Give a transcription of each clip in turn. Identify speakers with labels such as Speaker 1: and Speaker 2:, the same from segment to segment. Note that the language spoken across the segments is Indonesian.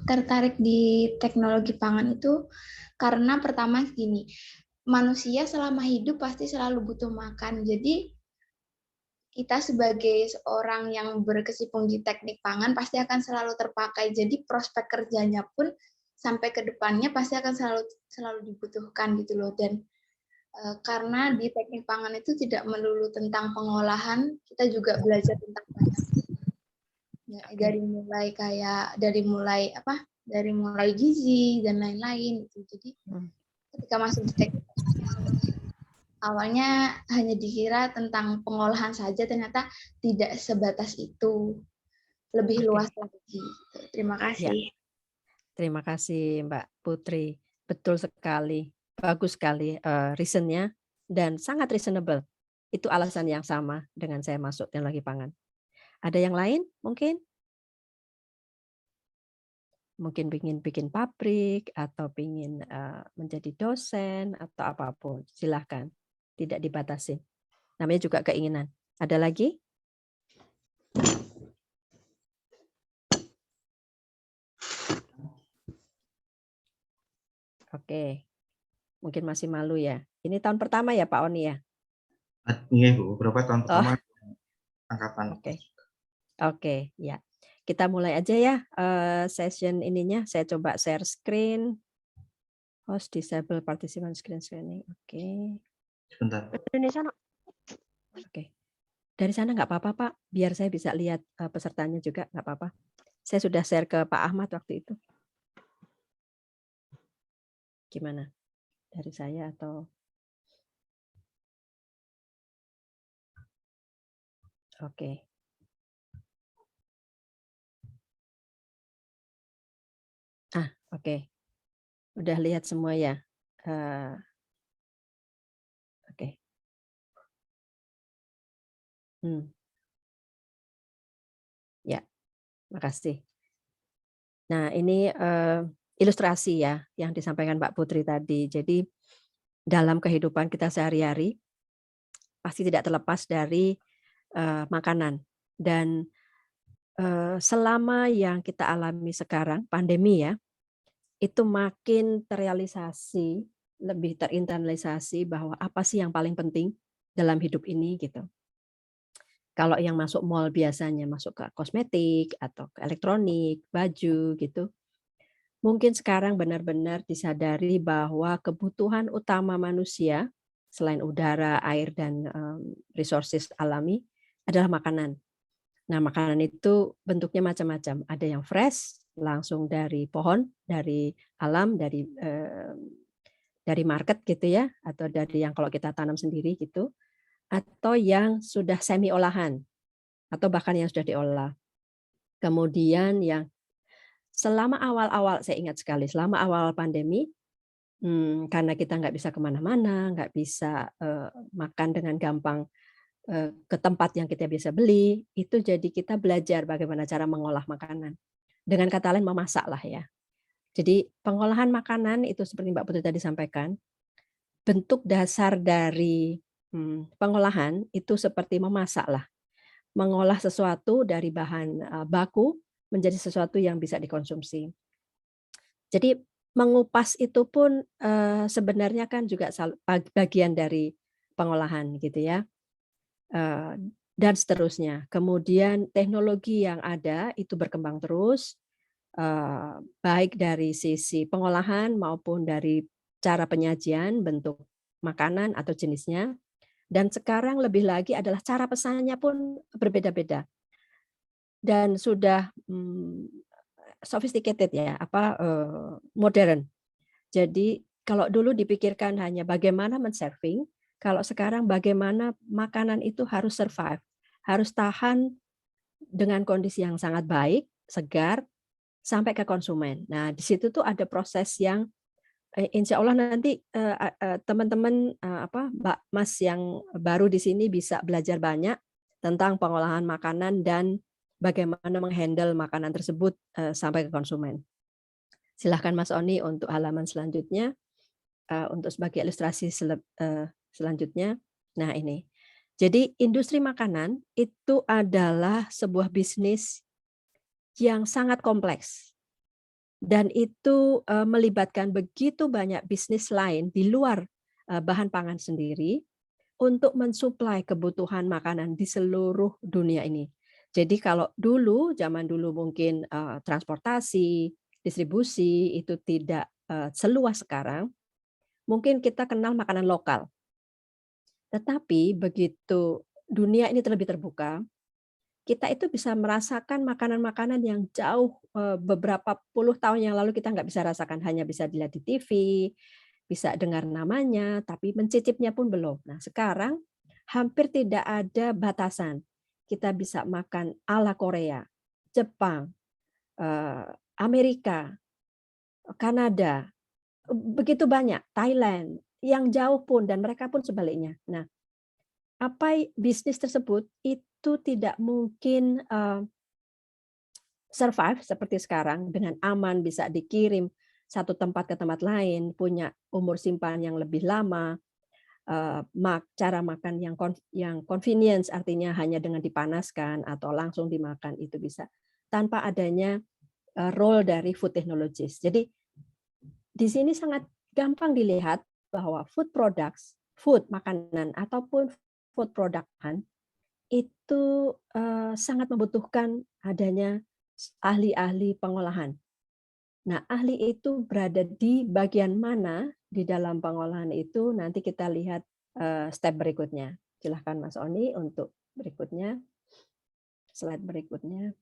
Speaker 1: tertarik di teknologi pangan itu karena pertama gini, manusia selama hidup pasti selalu butuh makan. Jadi kita sebagai seorang yang berkecimpung di teknik pangan pasti akan selalu terpakai. Jadi prospek kerjanya pun sampai ke depannya pasti akan selalu dibutuhkan gitu loh. Dan karena di teknik pangan itu tidak melulu tentang pengolahan, kita juga belajar tentang banyak. Ya, dari mulai gizi dan lain-lain gitu. Jadi ketika masuk di teknik awalnya hanya dikira tentang pengolahan saja, ternyata tidak sebatas itu, lebih luas lagi. Terima kasih.
Speaker 2: Ya, terima kasih Mbak Putri. Betul sekali, bagus sekali reasonnya dan sangat reasonable. Itu alasan yang sama dengan saya masuk teknologi pangan. Ada yang lain mungkin? Mungkin ingin bikin pabrik atau ingin menjadi dosen atau apapun, silahkan. Tidak dibatasi. Namanya juga keinginan. Ada lagi? Oke, mungkin masih malu ya. Ini tahun pertama ya Pak Oni ya?
Speaker 3: Iya Bu, beberapa tahun
Speaker 2: Oh,
Speaker 3: pertama angkatan.
Speaker 2: Oke, ya. Kita mulai aja ya session ininya. Saya coba share screen. Host disable participant screen sharing. Oke.
Speaker 3: Sebentar.
Speaker 2: Oke. Dari sana nggak apa-apa Pak, biar saya bisa lihat pesertanya juga, nggak apa-apa. Saya sudah share ke Pak Ahmad waktu itu. Gimana? Dari saya atau? Oke. Oke. Udah lihat semua ya? Oke. Ya, makasih. Nah, ini ilustrasi ya yang disampaikan Mbak Putri tadi. Jadi dalam kehidupan kita sehari-hari pasti tidak terlepas dari makanan. Dan selama yang kita alami sekarang, pandemi ya, itu makin terrealisasi, lebih terinternalisasi bahwa apa sih yang paling penting dalam hidup ini gitu. Kalau yang masuk mall biasanya masuk ke kosmetik atau ke elektronik, baju gitu. Mungkin sekarang benar-benar disadari bahwa kebutuhan utama manusia selain udara, air dan resources alami adalah makanan. Nah, makanan itu bentuknya macam-macam. Ada yang fresh, langsung dari pohon, dari alam, dari market gitu ya, atau dari yang kalau kita tanam sendiri gitu, atau yang sudah semi olahan, atau bahkan yang sudah diolah. Kemudian yang selama awal-awal, saya ingat sekali, selama awal pandemi, karena kita nggak bisa kemana-mana, nggak bisa makan dengan gampang ke tempat yang kita bisa beli, itu jadi kita belajar bagaimana cara mengolah makanan. Dengan kata lain memasak lah ya. Jadi pengolahan makanan itu seperti Mbak Putri tadi sampaikan, bentuk dasar dari pengolahan itu seperti memasak lah. Mengolah sesuatu dari bahan baku menjadi sesuatu yang bisa dikonsumsi. Jadi mengupas itu pun sebenarnya kan juga bagian dari pengolahan gitu ya. Dan seterusnya. Kemudian teknologi yang ada itu berkembang terus, baik dari sisi pengolahan maupun dari cara penyajian, bentuk makanan atau jenisnya. Dan sekarang lebih lagi adalah cara pesannya pun berbeda-beda. Dan sudah sophisticated ya, modern. Jadi kalau dulu dipikirkan hanya bagaimana men-serving, kalau sekarang bagaimana makanan itu harus survive, harus tahan dengan kondisi yang sangat baik, segar, sampai ke konsumen. Nah, di situ tuh ada proses yang insya Allah nanti teman-teman Mbak Mas yang baru di sini bisa belajar banyak tentang pengolahan makanan dan bagaimana menghandle makanan tersebut sampai ke konsumen. Silahkan Mas Oni untuk halaman selanjutnya. Untuk sebagai ilustrasi selanjutnya. Nah ini. Jadi industri makanan itu adalah sebuah bisnis yang sangat kompleks. Dan itu melibatkan begitu banyak bisnis lain di luar bahan pangan sendiri untuk mensuplai kebutuhan makanan di seluruh dunia ini. Jadi kalau dulu, zaman dulu mungkin transportasi, distribusi itu tidak seluas sekarang, mungkin kita kenal makanan lokal. Tetapi begitu dunia ini lebih terbuka, kita itu bisa merasakan makanan-makanan yang jauh beberapa puluh tahun yang lalu kita nggak bisa rasakan, hanya bisa dilihat di TV, bisa dengar namanya, tapi mencicipnya pun belum. Nah, sekarang hampir tidak ada batasan. Kita bisa makan ala Korea, Jepang, Amerika, Kanada, begitu banyak, Thailand, yang jauh pun dan mereka pun sebaliknya. Nah, bisnis tersebut itu tidak mungkin survive seperti sekarang dengan aman, bisa dikirim satu tempat ke tempat lain, punya umur simpan yang lebih lama, cara makan yang convenience, artinya hanya dengan dipanaskan atau langsung dimakan itu bisa tanpa adanya role dari food technologies. Jadi di sini sangat gampang dilihat bahwa food products, food makanan ataupun food product itu sangat membutuhkan adanya ahli-ahli pengolahan. Nah, ahli itu berada di bagian mana di dalam pengolahan itu nanti kita lihat step berikutnya. Silahkan Mas Oni untuk berikutnya, slide berikutnya.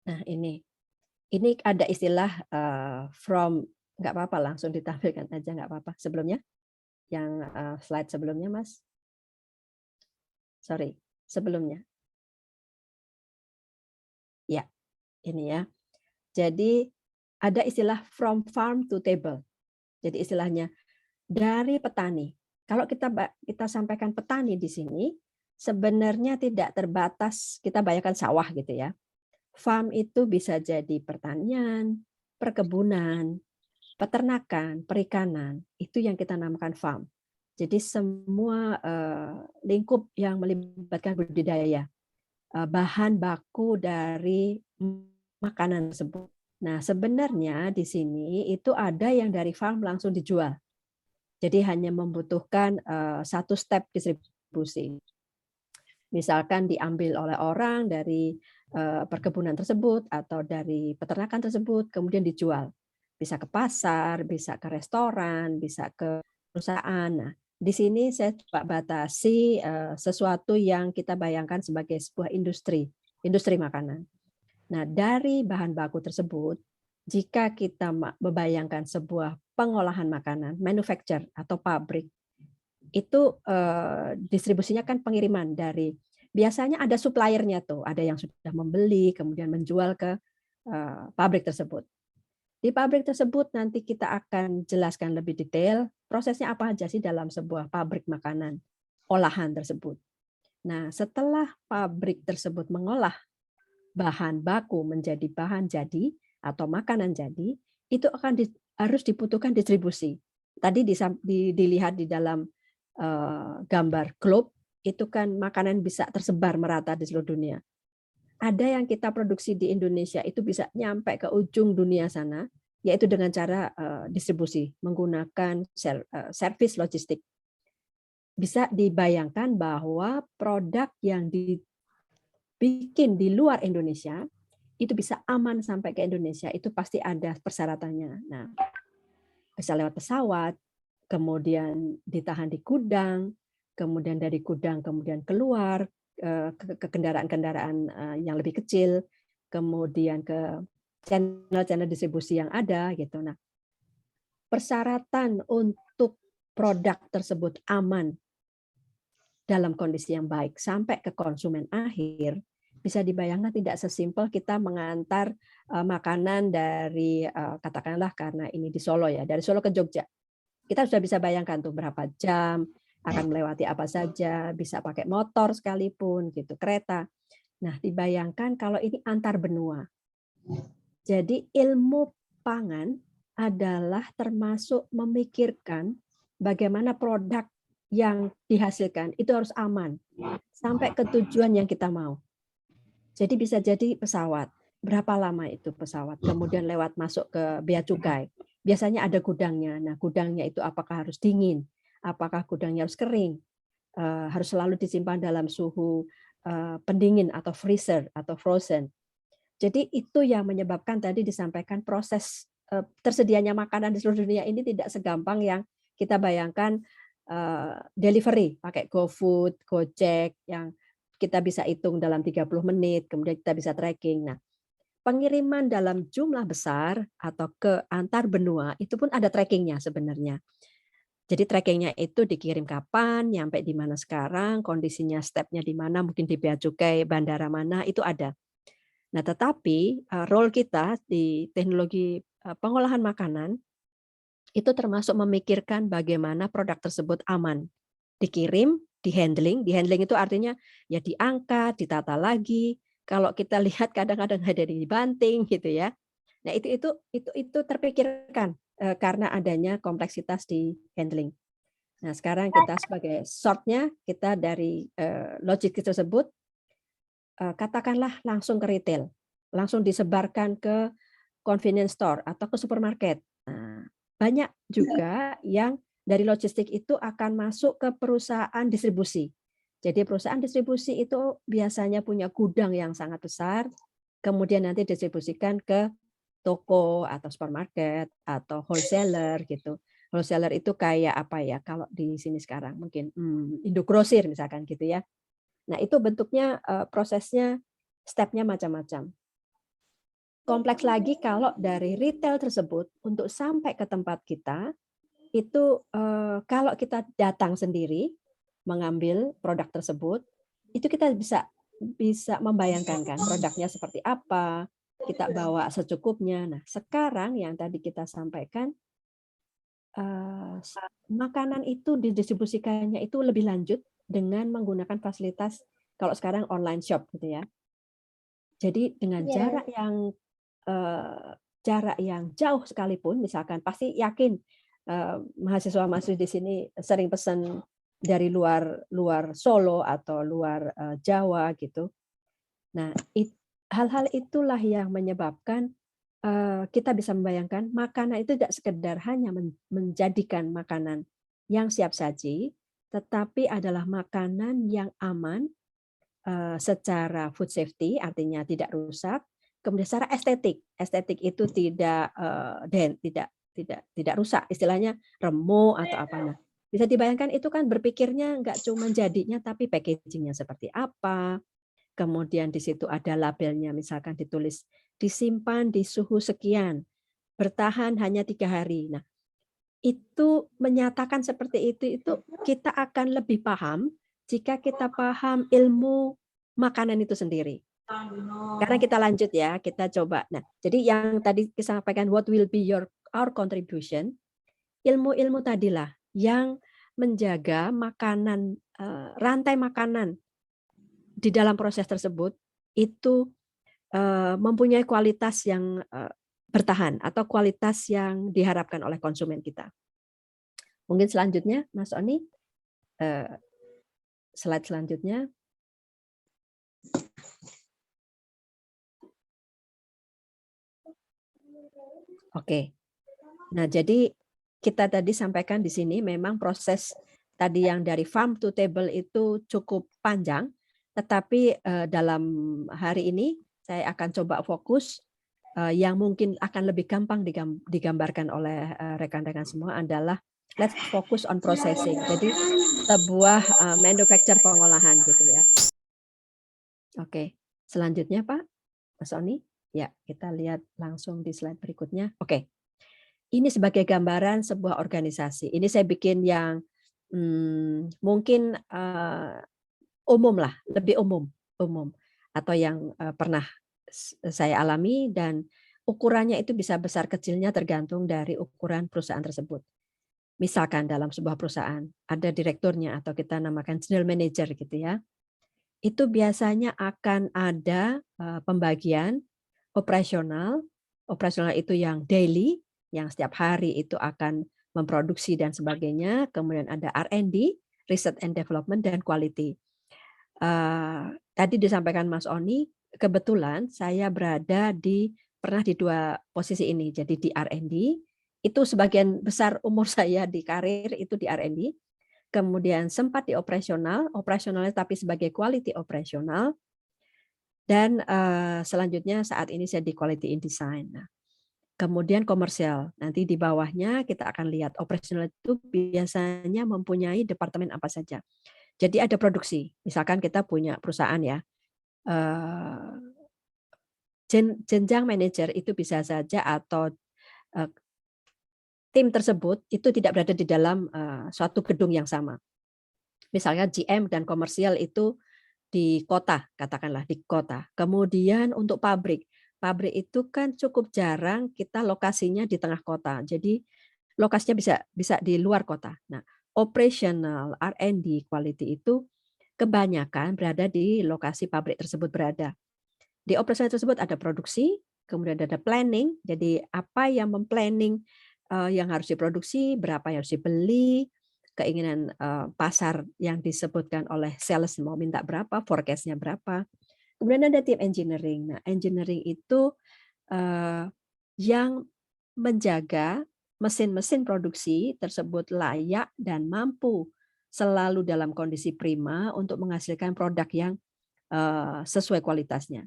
Speaker 2: Nah, ini ada istilah from, nggak apa-apa langsung ditampilkan aja, nggak apa-apa. Sebelumnya, yang slide sebelumnya Mas. Sorry, sebelumnya. Ya, ini ya. Jadi ada istilah from farm to table. Jadi istilahnya dari petani. Kalau kita sampaikan petani di sini, sebenarnya tidak terbatas, kita bayangkan sawah gitu ya. Farm itu bisa jadi pertanian, perkebunan, peternakan, perikanan, itu yang kita namakan farm. Jadi semua lingkup yang melibatkan budidaya, bahan baku dari makanan tersebut. Nah, sebenarnya di sini itu ada yang dari farm langsung dijual. Jadi hanya membutuhkan satu step distribusi. Misalkan diambil oleh orang dari perkebunan tersebut atau dari peternakan tersebut, kemudian dijual. Bisa ke pasar, bisa ke restoran, bisa ke perusahaan. Nah, di sini saya coba batasi sesuatu yang kita bayangkan sebagai sebuah industri makanan. Nah, dari bahan baku tersebut, jika kita membayangkan sebuah pengolahan makanan, manufacture atau pabrik, itu distribusinya kan pengiriman dari, biasanya ada suppliernya tuh, ada yang sudah membeli, kemudian menjual ke pabrik tersebut. Di pabrik tersebut nanti kita akan jelaskan lebih detail prosesnya apa aja sih dalam sebuah pabrik makanan, olahan tersebut. Nah, setelah pabrik tersebut mengolah bahan baku menjadi bahan jadi atau makanan jadi, itu akan harus dibutuhkan distribusi. Tadi dilihat di dalam gambar globe, itu kan makanan bisa tersebar merata di seluruh dunia. Ada yang kita produksi di Indonesia itu bisa nyampe ke ujung dunia sana, yaitu dengan cara distribusi menggunakan servis logistik. Bisa dibayangkan bahwa produk yang dibikin di luar Indonesia itu bisa aman sampai ke Indonesia, itu pasti ada persyaratannya. Nah, bisa lewat pesawat, kemudian ditahan di gudang, kemudian dari gudang kemudian keluar ke kendaraan-kendaraan yang lebih kecil, kemudian ke channel-channel distribusi yang ada gitu. Nah, persyaratan untuk produk tersebut aman dalam kondisi yang baik sampai ke konsumen akhir, bisa dibayangkan tidak sesimpel kita mengantar makanan dari katakanlah karena ini di Solo ya, dari Solo ke Jogja. Kita sudah bisa bayangkan tuh berapa jam, akan melewati apa saja, bisa pakai motor sekalipun gitu, kereta. Nah, dibayangkan kalau ini antar benua. Jadi ilmu pangan adalah termasuk memikirkan bagaimana produk yang dihasilkan itu harus aman sampai ke tujuan yang kita mau. Jadi bisa jadi pesawat, berapa lama itu pesawat, kemudian lewat masuk ke bea cukai. Biasanya ada gudangnya. Nah, gudangnya itu apakah harus dingin, apakah gudangnya harus kering, harus selalu disimpan dalam suhu pendingin atau freezer atau frozen. Jadi itu yang menyebabkan tadi disampaikan proses tersedianya makanan di seluruh dunia ini tidak segampang yang kita bayangkan. Delivery pakai GoFood, Gojek yang kita bisa hitung dalam 30 menit, kemudian kita bisa tracking. Nah, pengiriman dalam jumlah besar atau ke antar benua itu pun ada trackingnya sebenarnya. Jadi trackingnya itu dikirim kapan, nyampe di mana sekarang, kondisinya stepnya di mana, mungkin di bea cukai, bandara mana, itu ada. Nah, tetapi role kita di teknologi pengolahan makanan itu termasuk memikirkan bagaimana produk tersebut aman. Dikirim, di handling itu artinya ya diangkat, ditata lagi. Kalau kita lihat kadang-kadang ada dibanting gitu ya. Nah, itu terpikirkan karena adanya kompleksitas di handling. Nah, sekarang kita sebagai sortnya kita dari logistik tersebut katakanlah langsung ke retail, langsung disebarkan ke convenience store atau ke supermarket. Nah, banyak juga yang dari logistik itu akan masuk ke perusahaan distribusi. Jadi perusahaan distribusi itu biasanya punya gudang yang sangat besar, kemudian nanti distribusikan ke toko atau supermarket atau wholesaler gitu. Wholesaler itu kayak apa ya? Kalau di sini sekarang mungkin Indogrosir misalkan gitu ya. Nah, itu bentuknya prosesnya stepnya macam-macam. Kompleks lagi kalau dari retail tersebut untuk sampai ke tempat kita itu kalau kita datang sendiri mengambil produk tersebut itu kita bisa membayangkan kan produknya seperti apa, kita bawa secukupnya. Nah, sekarang yang tadi kita sampaikan makanan itu didistribusikannya itu lebih lanjut dengan menggunakan fasilitas kalau sekarang online shop gitu ya. Jadi dengan jarak yang jauh sekalipun, misalkan pasti yakin mahasiswa-mahasiswi di sini sering pesan dari luar Solo atau luar Jawa gitu. Nah, hal-hal itulah yang menyebabkan kita bisa membayangkan makanan itu tidak sekedar hanya menjadikan makanan yang siap saji, tetapi adalah makanan yang aman secara food safety, artinya tidak rusak. Kemudian secara estetik itu tidak rusak, istilahnya remuk atau apa. Nah, bisa dibayangkan itu kan berpikirnya nggak cuma jadinya, tapi packagingnya seperti apa. Kemudian di situ ada labelnya, misalkan ditulis disimpan di suhu sekian, bertahan hanya 3 hari. Nah, itu menyatakan seperti itu kita akan lebih paham jika kita paham ilmu makanan itu sendiri. Karena kita lanjut ya, kita coba. Nah, jadi yang tadi kita sampaikan what will be our contribution, ilmu-ilmu tadilah yang menjaga makanan, rantai makanan di dalam proses tersebut itu mempunyai kualitas yang bertahan atau kualitas yang diharapkan oleh konsumen kita. Mungkin selanjutnya, Mas Oni, slide selanjutnya. Oke. Nah, jadi kita tadi sampaikan di sini memang proses tadi yang dari farm to table itu cukup panjang, tetapi dalam hari ini saya akan coba fokus yang mungkin akan lebih gampang digambarkan oleh rekan-rekan semua adalah let's focus on processing. Jadi sebuah manufacture pengolahan gitu ya. Oke, selanjutnya Pak, Mas Oni. Ya, kita lihat langsung di slide berikutnya. Oke, ini sebagai gambaran sebuah organisasi. Ini saya bikin yang mungkin umum lah, lebih umum atau yang pernah saya alami dan ukurannya itu bisa besar kecilnya tergantung dari ukuran perusahaan tersebut. Misalkan dalam sebuah perusahaan ada direkturnya atau kita namakan general manager gitu ya. Itu biasanya akan ada pembagian operasional itu yang daily, yang setiap hari itu akan memproduksi dan sebagainya. Kemudian ada R&D, research and development, dan quality. Tadi disampaikan Mas Oni, kebetulan saya pernah di 2 posisi ini. Jadi di R&D, itu sebagian besar umur saya di karir itu di R&D. Kemudian sempat di operasionalnya tapi sebagai quality operasional. Dan selanjutnya saat ini saya di quality in design. Nah, kemudian komersial. Nanti di bawahnya kita akan lihat operasional itu biasanya mempunyai departemen apa saja. Jadi ada produksi. Misalkan kita punya perusahaan ya. Jenjang manajer itu bisa saja atau tim tersebut itu tidak berada di dalam suatu gedung yang sama. Misalnya GM dan komersial itu di kota, katakanlah di kota. Kemudian untuk pabrik itu kan cukup jarang kita lokasinya di tengah kota. Jadi lokasinya bisa di luar kota. Nah, operational, R&D, quality itu kebanyakan berada di lokasi pabrik tersebut berada. Di operasional tersebut ada produksi, kemudian ada planning. Jadi apa yang memplanning yang harus diproduksi, berapa yang harus dibeli, keinginan pasar yang disebutkan oleh sales mau minta berapa, forecast-nya berapa. Kemudian ada tim engineering. Nah, engineering itu yang menjaga mesin-mesin produksi tersebut layak dan mampu selalu dalam kondisi prima untuk menghasilkan produk yang sesuai kualitasnya.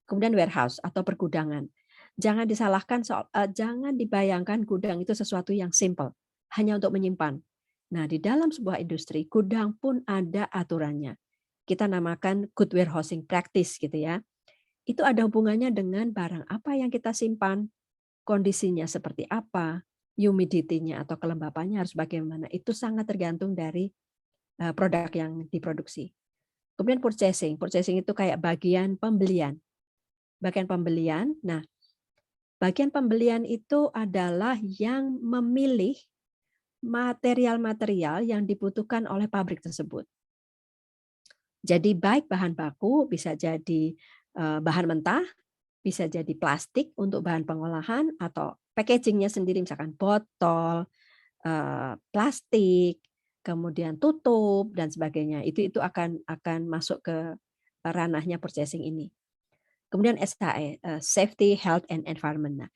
Speaker 2: Kemudian warehouse atau pergudangan. Jangan disalahkan jangan dibayangkan gudang itu sesuatu yang simple, hanya untuk menyimpan. Nah, di dalam sebuah industri, gudang pun ada aturannya. Kita namakan good warehousing practice gitu ya. Itu ada hubungannya dengan barang apa yang kita simpan, kondisinya seperti apa, humidity-nya atau kelembapannya harus bagaimana. Itu sangat tergantung dari produk yang diproduksi. Kemudian purchasing. Purchasing itu kayak bagian pembelian. Nah, bagian pembelian itu adalah yang memilih material-material yang dibutuhkan oleh pabrik tersebut. Jadi baik bahan baku bisa jadi bahan mentah, bisa jadi plastik untuk bahan pengolahan atau packagingnya sendiri misalkan botol, plastik, kemudian tutup dan sebagainya. Itu akan masuk ke ranahnya purchasing ini. Kemudian SHE, Safety, Health, and Environment. Nah,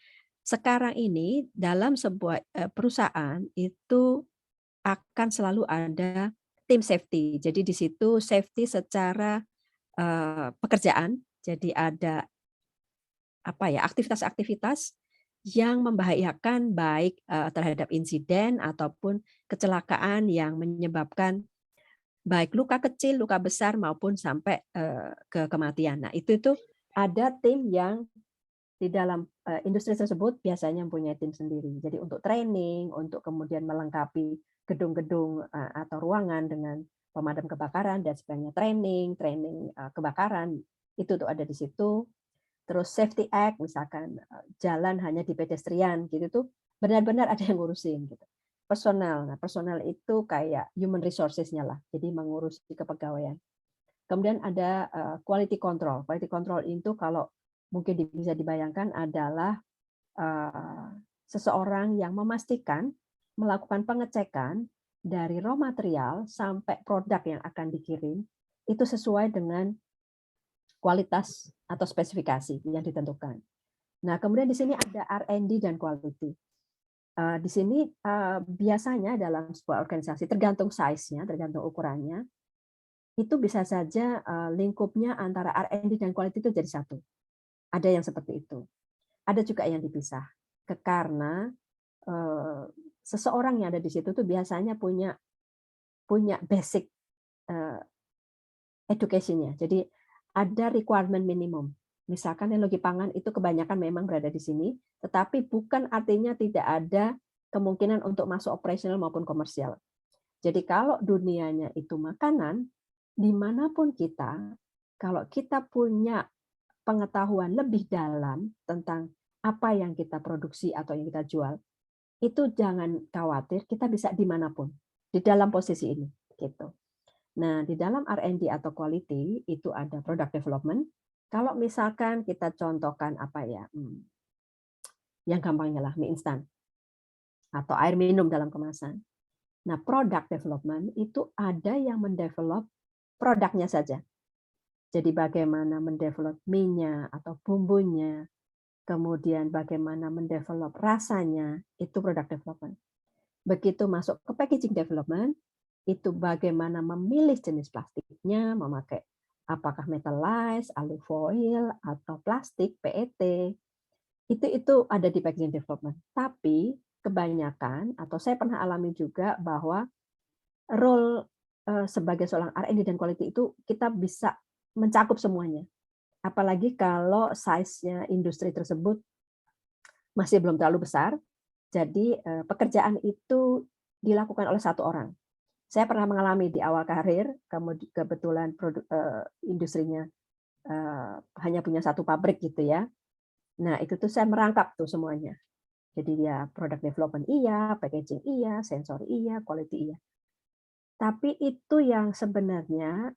Speaker 2: sekarang ini dalam sebuah perusahaan itu akan selalu ada tim safety. Jadi di situ safety secara pekerjaan. Jadi ada aktivitas-aktivitas yang membahayakan baik terhadap insiden ataupun kecelakaan yang menyebabkan baik luka kecil, luka besar maupun sampai ke kematian. Nah, itu ada tim yang di dalam industri tersebut biasanya mempunyai tim sendiri. Jadi untuk training, untuk kemudian melengkapi gedung-gedung atau ruangan dengan pemadam kebakaran dan sebagainya, training kebakaran itu tuh ada di situ. Terus safety act misalkan jalan hanya di pedestrian gitu tuh benar-benar ada yang ngurusin gitu. Personal. Nah, personal itu kayak human resources-nya lah. Jadi mengurusi kepegawaian. Kemudian ada quality control. Quality control itu kalau mungkin bisa dibayangkan adalah seseorang yang memastikan melakukan pengecekan dari raw material sampai produk yang akan dikirim itu sesuai dengan kualitas atau spesifikasi yang ditentukan. Nah, kemudian di sini ada R&D dan quality. Di sini biasanya dalam sebuah organisasi tergantung size-nya, tergantung ukurannya, itu bisa saja lingkupnya antara R&D dan quality itu jadi satu. Ada yang seperti itu. Ada juga yang dipisah. Karena seseorang yang ada di situ tuh biasanya punya basic education-nya. Jadi ada requirement minimum. Misalkan teknologi pangan itu kebanyakan memang berada di sini, tetapi bukan artinya tidak ada kemungkinan untuk masuk operasional maupun komersial. Jadi kalau dunianya itu makanan, dimanapun kita, kalau kita punya pengetahuan lebih dalam tentang apa yang kita produksi atau yang kita jual, itu jangan khawatir, kita bisa dimanapun di dalam posisi ini. Gitu. Nah, di dalam R&D atau quality itu ada product development. Kalau misalkan kita contohkan yang gampangnya lah mie instan atau air minum dalam kemasan. Nah, product development itu ada yang mendevelop produknya saja. Jadi bagaimana mendevelop mie-nya atau bumbunya, kemudian bagaimana mendevelop rasanya, itu product development. Begitu masuk ke packaging development, itu bagaimana memilih jenis plastiknya, memakai apakah metallized, alufoil, atau plastik, PET. Itu ada di packaging development. Tapi kebanyakan, atau saya pernah alami juga bahwa role sebagai seorang R&D dan quality itu kita bisa mencakup semuanya. Apalagi kalau size-nya industri tersebut masih belum terlalu besar, jadi pekerjaan itu dilakukan oleh satu orang. Saya pernah mengalami di awal karir, kebetulan industrinya hanya punya satu pabrik gitu ya. Nah itu tuh saya merangkap tuh semuanya. Jadi dia product development iya, packaging iya, sensor iya, quality iya. Tapi itu yang sebenarnya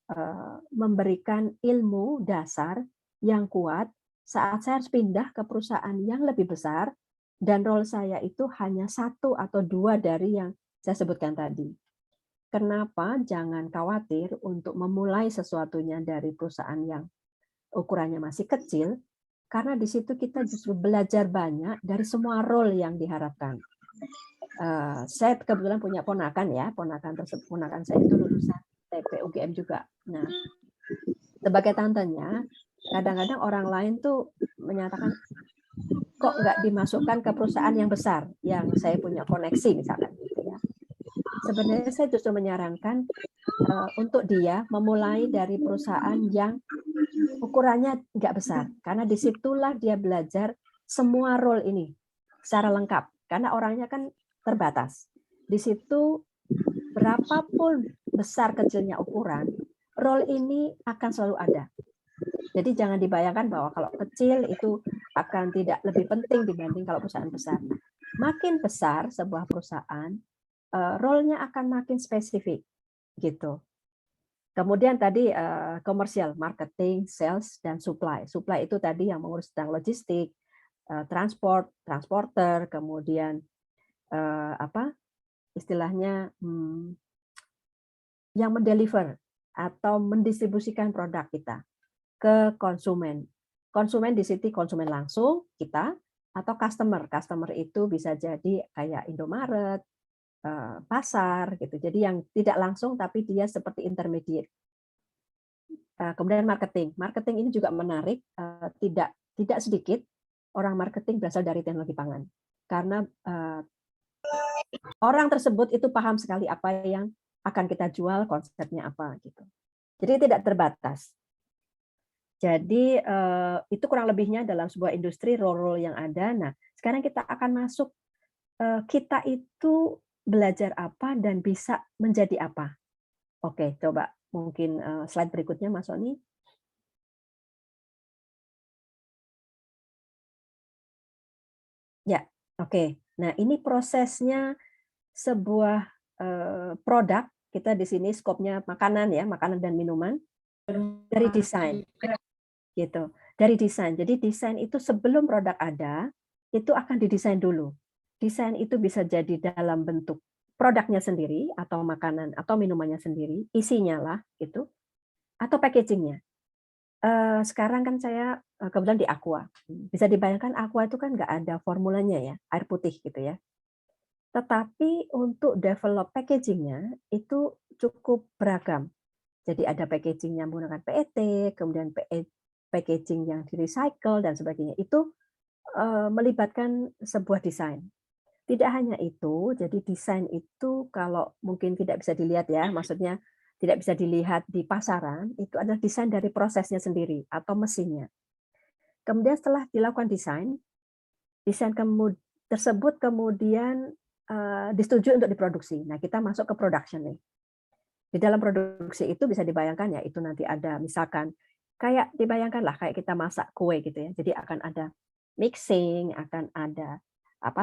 Speaker 2: memberikan ilmu dasar yang kuat saat saya harus pindah ke perusahaan yang lebih besar dan role saya itu hanya satu atau dua dari yang saya sebutkan tadi. Kenapa? Jangan khawatir untuk memulai sesuatunya dari perusahaan yang ukurannya masih kecil, karena di situ kita justru belajar banyak dari semua role yang diharapkan. Saya kebetulan punya ponakan ya, ponakan saya itu lulusan TP UGM juga. Nah, sebagai tantenya, kadang-kadang orang lain tuh menyatakan kok nggak dimasukkan ke perusahaan yang besar, yang saya punya koneksi misalkan. Gitu ya. Sebenarnya saya justru menyarankan untuk dia memulai dari perusahaan yang ukurannya nggak besar, karena disitulah dia belajar semua role ini secara lengkap, karena orangnya kan terbatas. Di situ berapapun besar kecilnya ukuran, role ini akan selalu ada. Jadi jangan dibayangkan bahwa kalau kecil itu akan tidak lebih penting dibanding kalau perusahaan besar. Makin besar sebuah perusahaan, role-nya akan makin spesifik gitu. Kemudian tadi komersial, marketing, sales, dan supply. Supply itu tadi yang mengurus tentang logistik, transporter, kemudian istilahnya yang mendeliver atau mendistribusikan produk kita ke konsumen. Konsumen di sini konsumen langsung kita atau customer. Customer itu bisa jadi kayak Indomaret, pasar gitu. Jadi yang tidak langsung tapi dia seperti intermediate. Kemudian marketing. Marketing ini juga menarik, tidak sedikit orang marketing berasal dari teknologi pangan. Karena orang tersebut itu paham sekali apa yang akan kita jual, konsepnya apa gitu. Jadi tidak terbatas. Jadi itu kurang lebihnya dalam sebuah industri role-role yang ada. Nah, sekarang kita akan masuk kita itu belajar apa dan bisa menjadi apa. Oke, coba mungkin slide berikutnya Mas Sony. Ya, oke. Nah, ini prosesnya sebuah produk, kita di sini skopnya makanan ya, makanan dan minuman, dari desain. Gitu. Dari desain. Jadi desain itu sebelum produk ada, itu akan didesain dulu. Desain itu bisa jadi dalam bentuk produknya sendiri atau makanan atau minumannya sendiri, isinya lah gitu. Atau packagingnya. Sekarang kan saya kebetulan di Aqua. Bisa dibayangkan Aqua itu kan nggak ada formulanya ya, air putih gitu ya. Tetapi untuk develop packagingnya itu cukup beragam. Jadi ada packaging yang menggunakan PET, kemudian packaging yang di-recycle dan sebagainya. Itu melibatkan sebuah desain. Tidak hanya itu, jadi desain itu kalau mungkin tidak bisa dilihat ya, maksudnya tidak bisa dilihat di pasaran, itu adalah desain dari prosesnya sendiri atau mesinnya. Kemudian setelah dilakukan desain tersebut kemudian disetujui untuk diproduksi. Nah, kita masuk ke production nih. Di dalam produksi itu bisa dibayangkan ya, itu nanti ada misalkan kayak dibayangkanlah kayak kita masak kue gitu ya. Jadi akan ada mixing, akan ada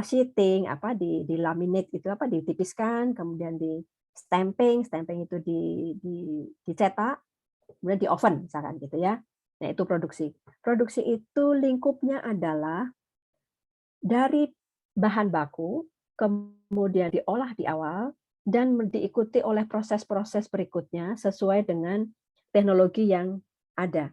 Speaker 2: sheeting, di laminate itu ditipiskan, kemudian di stamping itu dicetak, kemudian di oven misalkan gitu ya. Nah, itu produksi. Produksi itu lingkupnya adalah dari bahan baku, kemudian diolah di awal, dan diikuti oleh proses-proses berikutnya sesuai dengan teknologi yang Ada.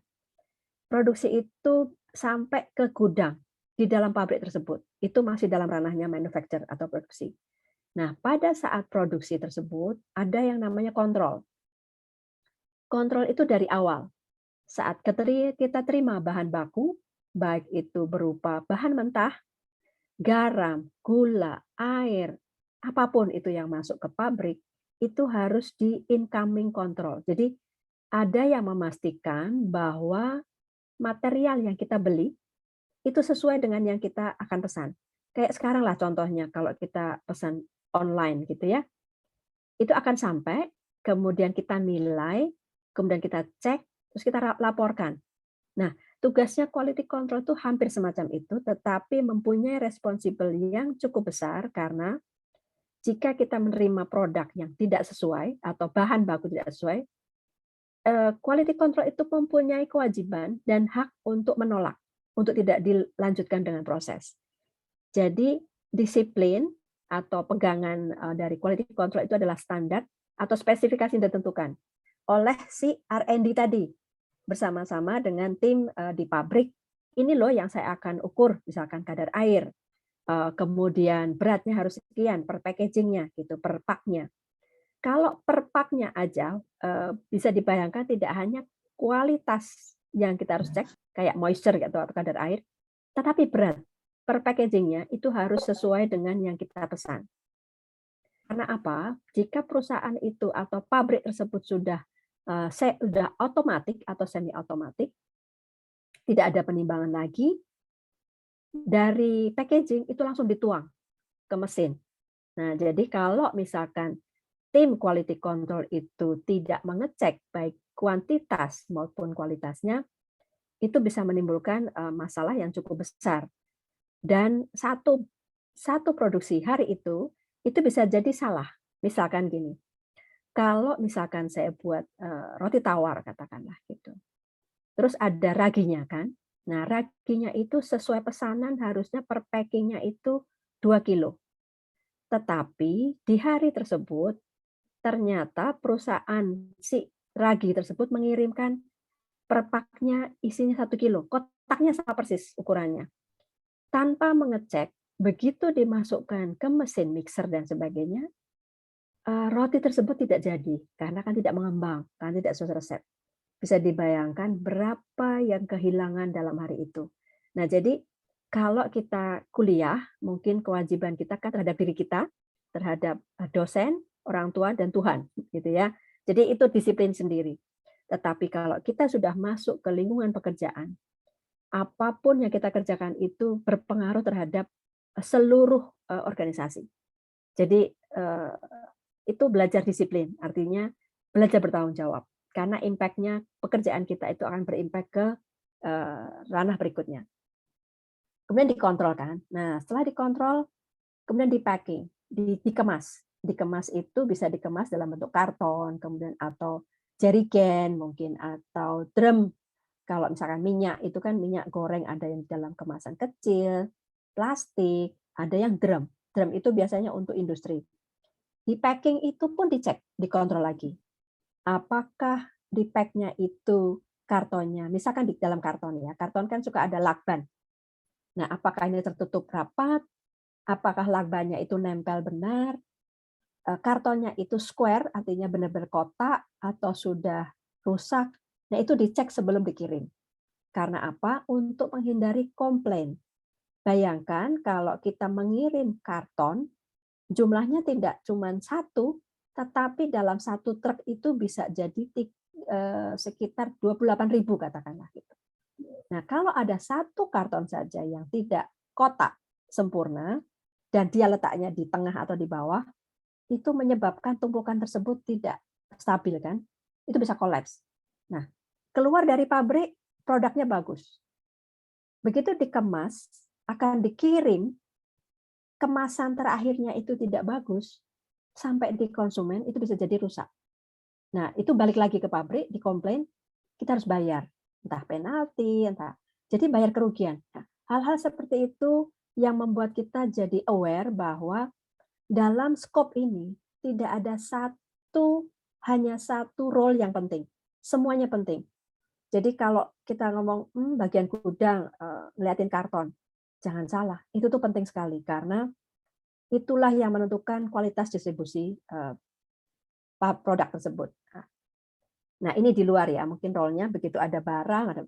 Speaker 2: Produksi itu sampai ke gudang di dalam pabrik tersebut. Itu masih dalam ranahnya manufacture atau produksi. Nah, pada saat produksi tersebut ada yang namanya kontrol. Kontrol itu dari awal. Saat kita terima bahan baku, baik itu berupa bahan mentah, garam, gula, air, apapun itu yang masuk ke pabrik, itu harus di incoming control. Jadi ada yang memastikan bahwa material yang kita beli itu sesuai dengan yang kita akan pesan. Kayak sekarang lah contohnya kalau kita pesan online gitu ya, itu akan sampai, kemudian kita nilai, kemudian kita cek, terus kita laporkan. Nah, tugasnya quality control itu hampir semacam itu, tetapi mempunyai responsible yang cukup besar karena jika kita menerima produk yang tidak sesuai atau bahan baku tidak sesuai, quality control itu mempunyai kewajiban dan hak untuk menolak, untuk tidak dilanjutkan dengan proses. Jadi disiplin atau pegangan dari quality control itu adalah standar atau spesifikasi yang ditentukan oleh si R&D tadi bersama-sama dengan tim di pabrik. Ini loh yang saya akan ukur, misalkan kadar air, kemudian beratnya harus sekian per packagingnya gitu, per paknya. Kalau per paknya aja bisa dibayangkan tidak hanya kualitas yang kita harus cek kayak moisture gitu, atau kadar air, tetapi berat per packagingnya itu harus sesuai dengan yang kita pesan. Karena apa? Jika perusahaan itu atau pabrik tersebut sudah otomatik atau semi otomatik, tidak ada penimbangan lagi, dari packaging itu langsung dituang ke mesin. Nah, jadi kalau misalkan tim quality control itu tidak mengecek baik kuantitas maupun kualitasnya, itu bisa menimbulkan masalah yang cukup besar. Dan satu produksi hari itu bisa jadi salah. Misalkan gini, kalau misalkan saya buat roti tawar katakanlah gitu, terus ada raginya kan, nah raginya itu sesuai pesanan harusnya per packingnya itu 2 kilo. Tetapi di hari tersebut ternyata perusahaan si ragi tersebut mengirimkan per paknya isinya 1 kilo, kotaknya sama persis ukurannya. Tanpa mengecek, begitu dimasukkan ke mesin mixer dan sebagainya, roti tersebut tidak jadi, karena kan tidak mengembang, kan tidak sesuai resep. Bisa dibayangkan berapa yang kehilangan dalam hari itu. Nah, jadi kalau kita kuliah, mungkin kewajiban kita kan terhadap diri kita, terhadap dosen, orang tua, dan Tuhan, gitu ya. Jadi itu disiplin sendiri. Tetapi kalau kita sudah masuk ke lingkungan pekerjaan, apapun yang kita kerjakan itu berpengaruh terhadap seluruh organisasi. Jadi itu belajar disiplin, artinya belajar bertanggung jawab. Karena impact-nya pekerjaan kita itu akan berimpact ke ranah berikutnya. Kemudian dikontrol kan. Nah, setelah dikontrol, kemudian di-packing, dikemas. Dikemas itu bisa dikemas dalam bentuk karton, kemudian atau jerigen mungkin, atau drum. Kalau misalkan minyak, itu kan minyak goreng ada yang dalam kemasan kecil, plastik, ada yang drum. Drum itu biasanya untuk industri. Di packing itu pun dicek, dikontrol lagi. Apakah di pack-nya itu kartonnya, misalkan di dalam karton ya, karton kan suka ada lakban. Nah, apakah ini tertutup rapat? Apakah lakbannya itu nempel benar? Kartonnya itu square, artinya benar-benar kotak, atau sudah rusak? Nah, itu dicek sebelum dikirim. Karena apa? Untuk menghindari komplain. Bayangkan kalau kita mengirim karton, jumlahnya tidak cuma satu, tetapi dalam satu truk itu bisa jadi sekitar 28.000 katakanlah gitu. Nah, kalau ada satu karton saja yang tidak kotak sempurna dan dia letaknya di tengah atau di bawah, itu menyebabkan tumpukan tersebut tidak stabil kan? Itu bisa kolaps. Nah, keluar dari pabrik produknya bagus. Begitu dikemas, akan dikirim, kemasan terakhirnya itu tidak bagus, sampai di konsumen itu bisa jadi rusak. Nah, itu balik lagi ke pabrik, dikomplain, kita harus bayar. Entah penalti, entah. Jadi bayar kerugian. Nah, hal-hal seperti itu yang membuat kita jadi aware bahwa dalam skop ini tidak ada hanya satu role yang penting. Semuanya penting. Jadi kalau kita ngomong bagian gudang ngeliatin karton, jangan salah, itu tuh penting sekali karena itulah yang menentukan kualitas distribusi produk tersebut. Nah, ini di luar ya, mungkin role-nya begitu ada barang,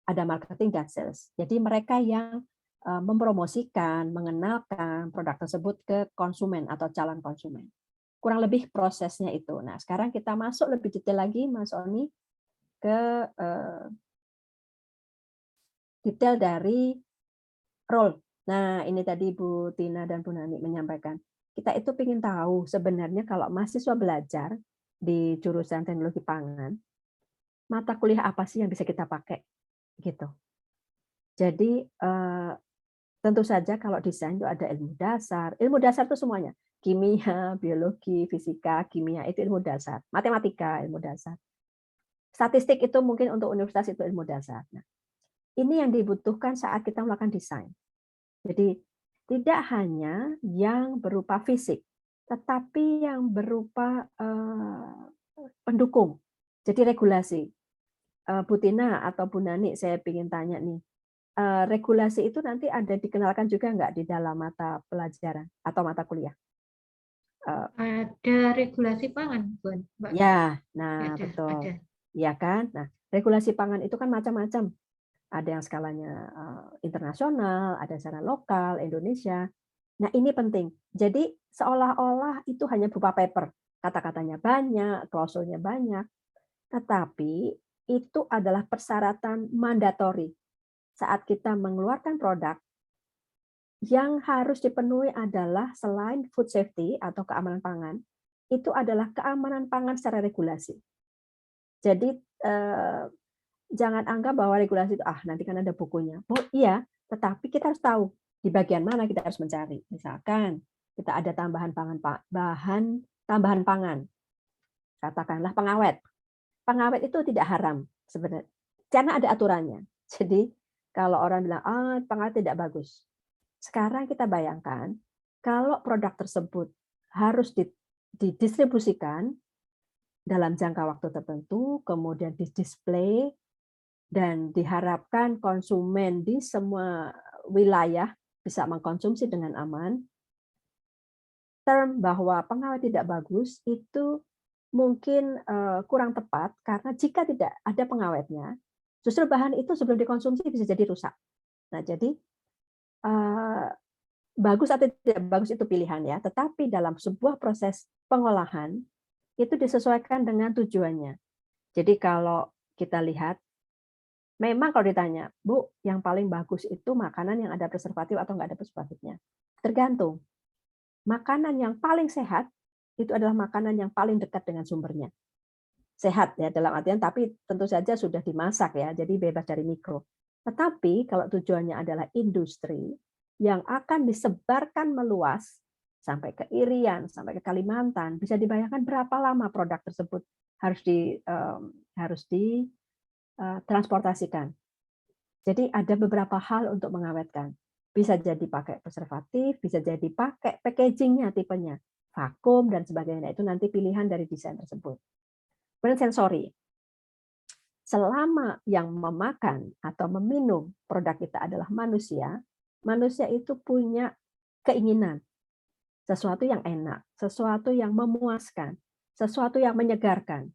Speaker 2: ada marketing dan sales. Jadi mereka yang mempromosikan, mengenalkan produk tersebut ke konsumen atau calon konsumen. Kurang lebih prosesnya itu. Nah, sekarang kita masuk lebih detail lagi, Mas Oni, ke detail dari role. Nah, ini tadi Bu Tina dan Bu Nani menyampaikan. Kita itu ingin tahu sebenarnya kalau mahasiswa belajar di jurusan teknologi pangan, mata kuliah apa sih yang bisa kita pakai gitu. Jadi tentu saja kalau desain itu ada ilmu dasar. Ilmu dasar itu semuanya. Kimia, biologi, fisika, kimia itu ilmu dasar. Matematika ilmu dasar. Statistik itu mungkin untuk universitas itu ilmu dasar. Nah, ini yang dibutuhkan saat kita melakukan desain. Jadi tidak hanya yang berupa fisik, tetapi yang berupa pendukung. Jadi regulasi. Bu Tina atau Bu Nani, saya ingin tanya nih, regulasi itu nanti ada dikenalkan juga nggak di dalam mata pelajaran atau mata kuliah?
Speaker 4: Ada regulasi pangan, Mbak.
Speaker 2: Ya, nah
Speaker 4: Ada,
Speaker 2: betul.
Speaker 4: ada.
Speaker 2: Ya kan? Nah, regulasi pangan itu kan macam-macam. Ada yang skalanya internasional, ada secara lokal, Indonesia. Nah, ini penting. Jadi seolah-olah itu hanya berupa paper. Kata-katanya banyak, klausulnya banyak. Tetapi itu adalah persyaratan mandatori. Saat kita mengeluarkan produk, yang harus dipenuhi adalah selain food safety atau keamanan pangan, itu adalah keamanan pangan secara regulasi. Jadi jangan anggap bahwa regulasi itu nanti kan ada bukunya. Oh iya, tetapi kita harus tahu di bagian mana kita harus mencari. Misalkan kita ada tambahan pangan, katakanlah pengawet. Pengawet itu tidak haram sebenarnya, karena ada aturannya. Jadi kalau orang bilang pengawet tidak bagus, sekarang kita bayangkan kalau produk tersebut harus didistribusikan dalam jangka waktu tertentu, kemudian didisplay, dan diharapkan konsumen di semua wilayah bisa mengkonsumsi dengan aman. Term bahwa pengawet tidak bagus itu mungkin kurang tepat karena jika tidak ada pengawetnya, justru bahan itu sebelum dikonsumsi bisa jadi rusak. Nah, jadi bagus atau tidak bagus itu pilihan ya, tetapi dalam sebuah proses pengolahan itu disesuaikan dengan tujuannya. Jadi kalau kita lihat, memang kalau ditanya, Bu, yang paling bagus itu makanan yang ada preservatif atau nggak ada preservatifnya? Tergantung. Makanan yang paling sehat itu adalah makanan yang paling dekat dengan sumbernya. Sehat ya dalam artian, tapi tentu saja sudah dimasak ya, jadi bebas dari mikro. Tetapi kalau tujuannya adalah industri yang akan disebarkan meluas sampai ke Irian, sampai ke Kalimantan, bisa dibayangkan berapa lama produk tersebut harus ditransportasikan. Jadi ada beberapa hal untuk mengawetkan. Bisa jadi pakai preservatif, bisa jadi pakai packagingnya tipenya, vakum dan sebagainya. Itu nanti pilihan dari desain tersebut. Kemudian sensori. Selama yang memakan atau meminum produk kita adalah manusia, manusia itu punya keinginan sesuatu yang enak, sesuatu yang memuaskan, sesuatu yang menyegarkan.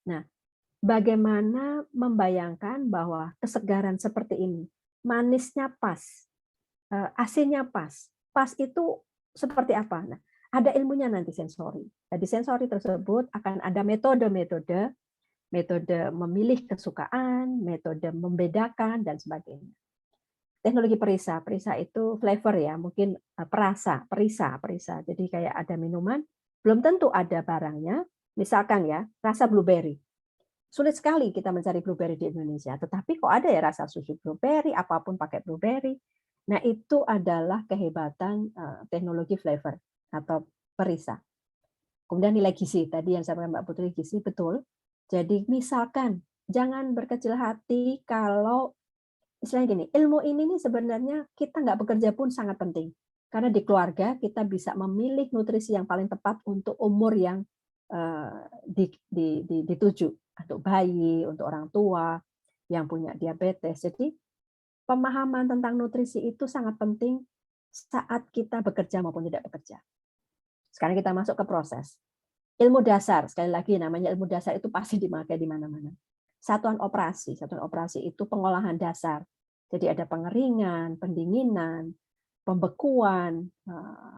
Speaker 2: Nah, bagaimana membayangkan bahwa kesegaran seperti ini, manisnya pas, asinnya pas. Pas itu seperti apa? Nah, ada ilmunya nanti sensori. Jadi sensori tersebut akan ada metode memilih kesukaan, metode membedakan dan sebagainya. Teknologi perisa itu flavor ya, mungkin perisa. Jadi kayak ada minuman, belum tentu ada barangnya. Misalkan ya, rasa blueberry. Sulit sekali kita mencari blueberry di Indonesia, tetapi kok ada ya rasa susu blueberry, apapun pakai blueberry. Nah, itu adalah kehebatan teknologi flavor atau perisa. Kemudian nilai gizi, tadi yang saya Mbak Putri, gizi betul. Jadi misalkan, jangan berkecil hati kalau, istilahnya gini, ilmu ini nih sebenarnya kita nggak bekerja pun sangat penting. Karena di keluarga kita bisa memilih nutrisi yang paling tepat untuk umur yang dituju. untuk bayi, untuk orang tua yang punya diabetes. Jadi pemahaman tentang nutrisi itu sangat penting saat kita bekerja maupun tidak bekerja. Sekarang kita masuk ke proses. Ilmu dasar, sekali lagi namanya ilmu dasar itu pasti dipakai di mana-mana. Satuan operasi itu pengolahan dasar. Jadi ada pengeringan, pendinginan, pembekuan,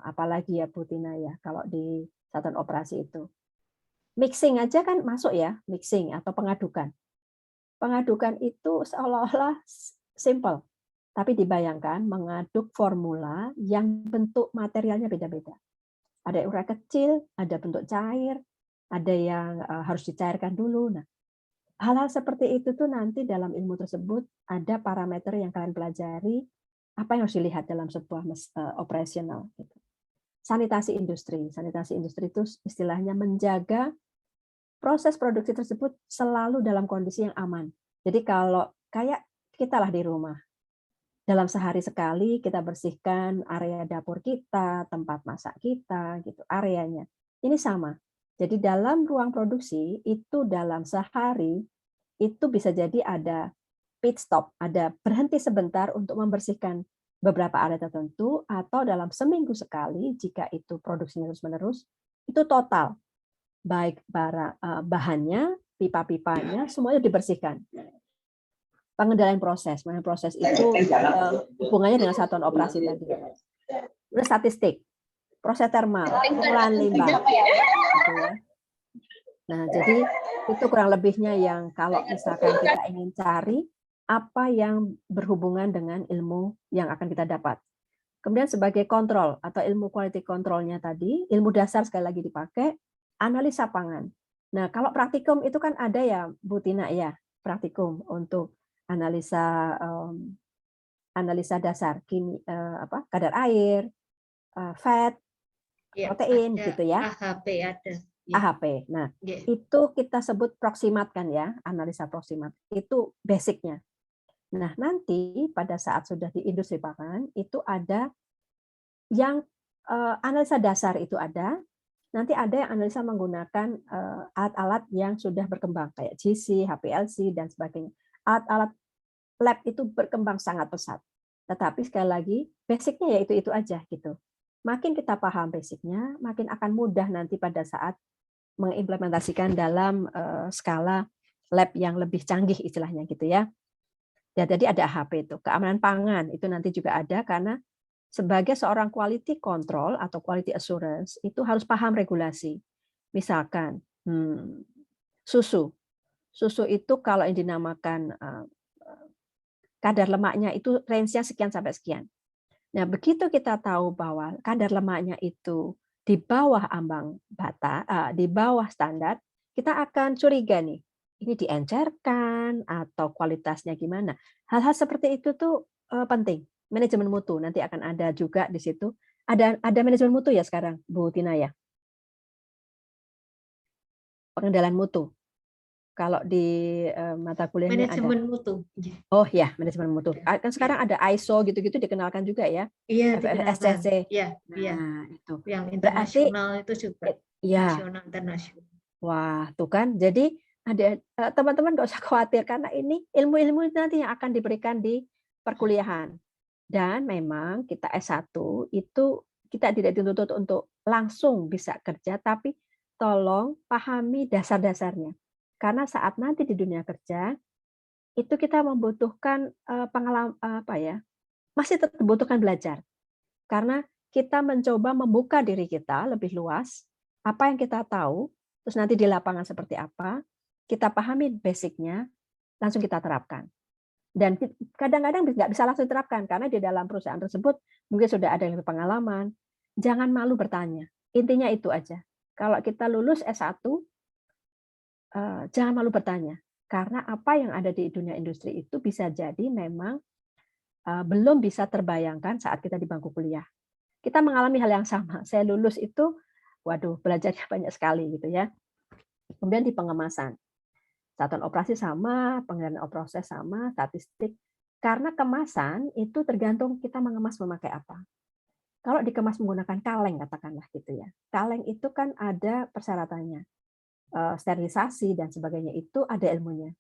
Speaker 2: apalagi ya Bu Tina ya kalau di satuan operasi itu. Mixing aja kan masuk ya, mixing atau pengadukan. Pengadukan itu seolah-olah simple, tapi dibayangkan mengaduk formula yang bentuk materialnya beda-beda. Ada yang ukuran kecil, ada bentuk cair, ada yang harus dicairkan dulu. Nah, hal-hal seperti itu tuh nanti dalam ilmu tersebut ada parameter yang kalian pelajari, apa yang harus dilihat dalam sebuah operasional. Sanitasi industri itu istilahnya menjaga proses produksi tersebut selalu dalam kondisi yang aman. Jadi kalau kayak kita lah di rumah, dalam sehari sekali kita bersihkan area dapur kita, tempat masak kita, gitu areanya. Ini sama. Jadi dalam ruang produksi itu dalam sehari itu bisa jadi ada pit stop, ada berhenti sebentar untuk membersihkan beberapa area tertentu, atau dalam seminggu sekali jika itu produksinya terus-menerus, itu total. Baik bahannya, pipa-pipanya, semuanya dibersihkan. Pengendalian proses itu hubungannya dengan satuan operasi tadi. Terus statistik, proses termal, pengolahan limbah. Gitu ya. Nah, jadi itu kurang lebihnya yang kalau misalkan kita ingin cari apa yang berhubungan dengan ilmu yang akan kita dapat. Kemudian sebagai kontrol atau ilmu quality control-nya tadi, ilmu dasar sekali lagi dipakai, analisa pangan. Nah, kalau praktikum itu kan ada ya, Bu Tina ya, praktikum untuk analisa dasar kadar air, fat, protein gitu ya.
Speaker 4: AHP ada.
Speaker 2: AHP. Nah, itu kita sebut proximat kan ya, analisa proximat. Itu basicnya. Nah, nanti pada saat sudah di industri pangan itu ada yang analisa dasar itu ada. Nanti ada yang analisa menggunakan alat-alat yang sudah berkembang kayak GC, HPLC dan sebagainya. Alat-alat lab itu berkembang sangat pesat. Tetapi sekali lagi basicnya ya itu aja gitu. Makin kita paham basicnya, makin akan mudah nanti pada saat mengimplementasikan dalam skala lab yang lebih canggih istilahnya gitu ya. Ya jadi ada AHP itu, keamanan pangan itu nanti juga ada karena sebagai seorang quality control atau quality assurance itu harus paham regulasi. Misalkan susu itu kalau yang dinamakan kadar lemaknya itu range-nya sekian sampai sekian. Nah, begitu kita tahu bahwa kadar lemaknya itu di bawah ambang batas, di bawah standar, kita akan curiga nih, ini diencerkan atau kualitasnya gimana. Hal-hal seperti itu tuh penting. Manajemen mutu nanti akan ada juga di situ. Ada manajemen mutu ya sekarang, Bu Tina ya. Pengendalian mutu. Kalau di mata kuliahnya
Speaker 4: manajemen
Speaker 2: ada.
Speaker 4: mutu.
Speaker 2: Oh ya, manajemen mutu. Kan sekarang ada ISO gitu-gitu dikenalkan juga ya.
Speaker 4: Iya,
Speaker 2: FSSC.
Speaker 4: Iya,
Speaker 2: nah, itu.
Speaker 4: Yang internasional itu juga.
Speaker 2: Ya.
Speaker 4: Nasional internasional.
Speaker 2: Wah, tuh kan. Jadi ada teman-teman nggak usah khawatir karena ini ilmu-ilmu nanti yang akan diberikan di perkuliahan. Dan memang kita S1 itu kita tidak dituntut untuk langsung bisa kerja, tapi tolong pahami dasar-dasarnya. Karena saat nanti di dunia kerja itu kita membutuhkan pengalaman masih tetap membutuhkan belajar. Karena kita mencoba membuka diri kita lebih luas, apa yang kita tahu, terus nanti di lapangan seperti apa, kita pahami basicnya, langsung kita terapkan. Dan kadang-kadang nggak bisa langsung diterapkan, karena di dalam perusahaan tersebut mungkin sudah ada yang berpengalaman. Jangan malu bertanya. Intinya itu aja. Kalau kita lulus S1, jangan malu bertanya. Karena apa yang ada di dunia industri itu bisa jadi memang belum bisa terbayangkan saat kita di bangku kuliah. Kita mengalami hal yang sama. Saya lulus itu, waduh, belajarnya banyak sekali gitu ya. Kemudian di pengemasan. Satuan operasi sama, pengendalian proses sama, statistik. Karena kemasan itu tergantung kita mengemas memakai apa. Kalau dikemas menggunakan kaleng, katakanlah gitu ya. Kaleng itu kan ada persyaratannya. sterilisasi dan sebagainya itu ada ilmunya.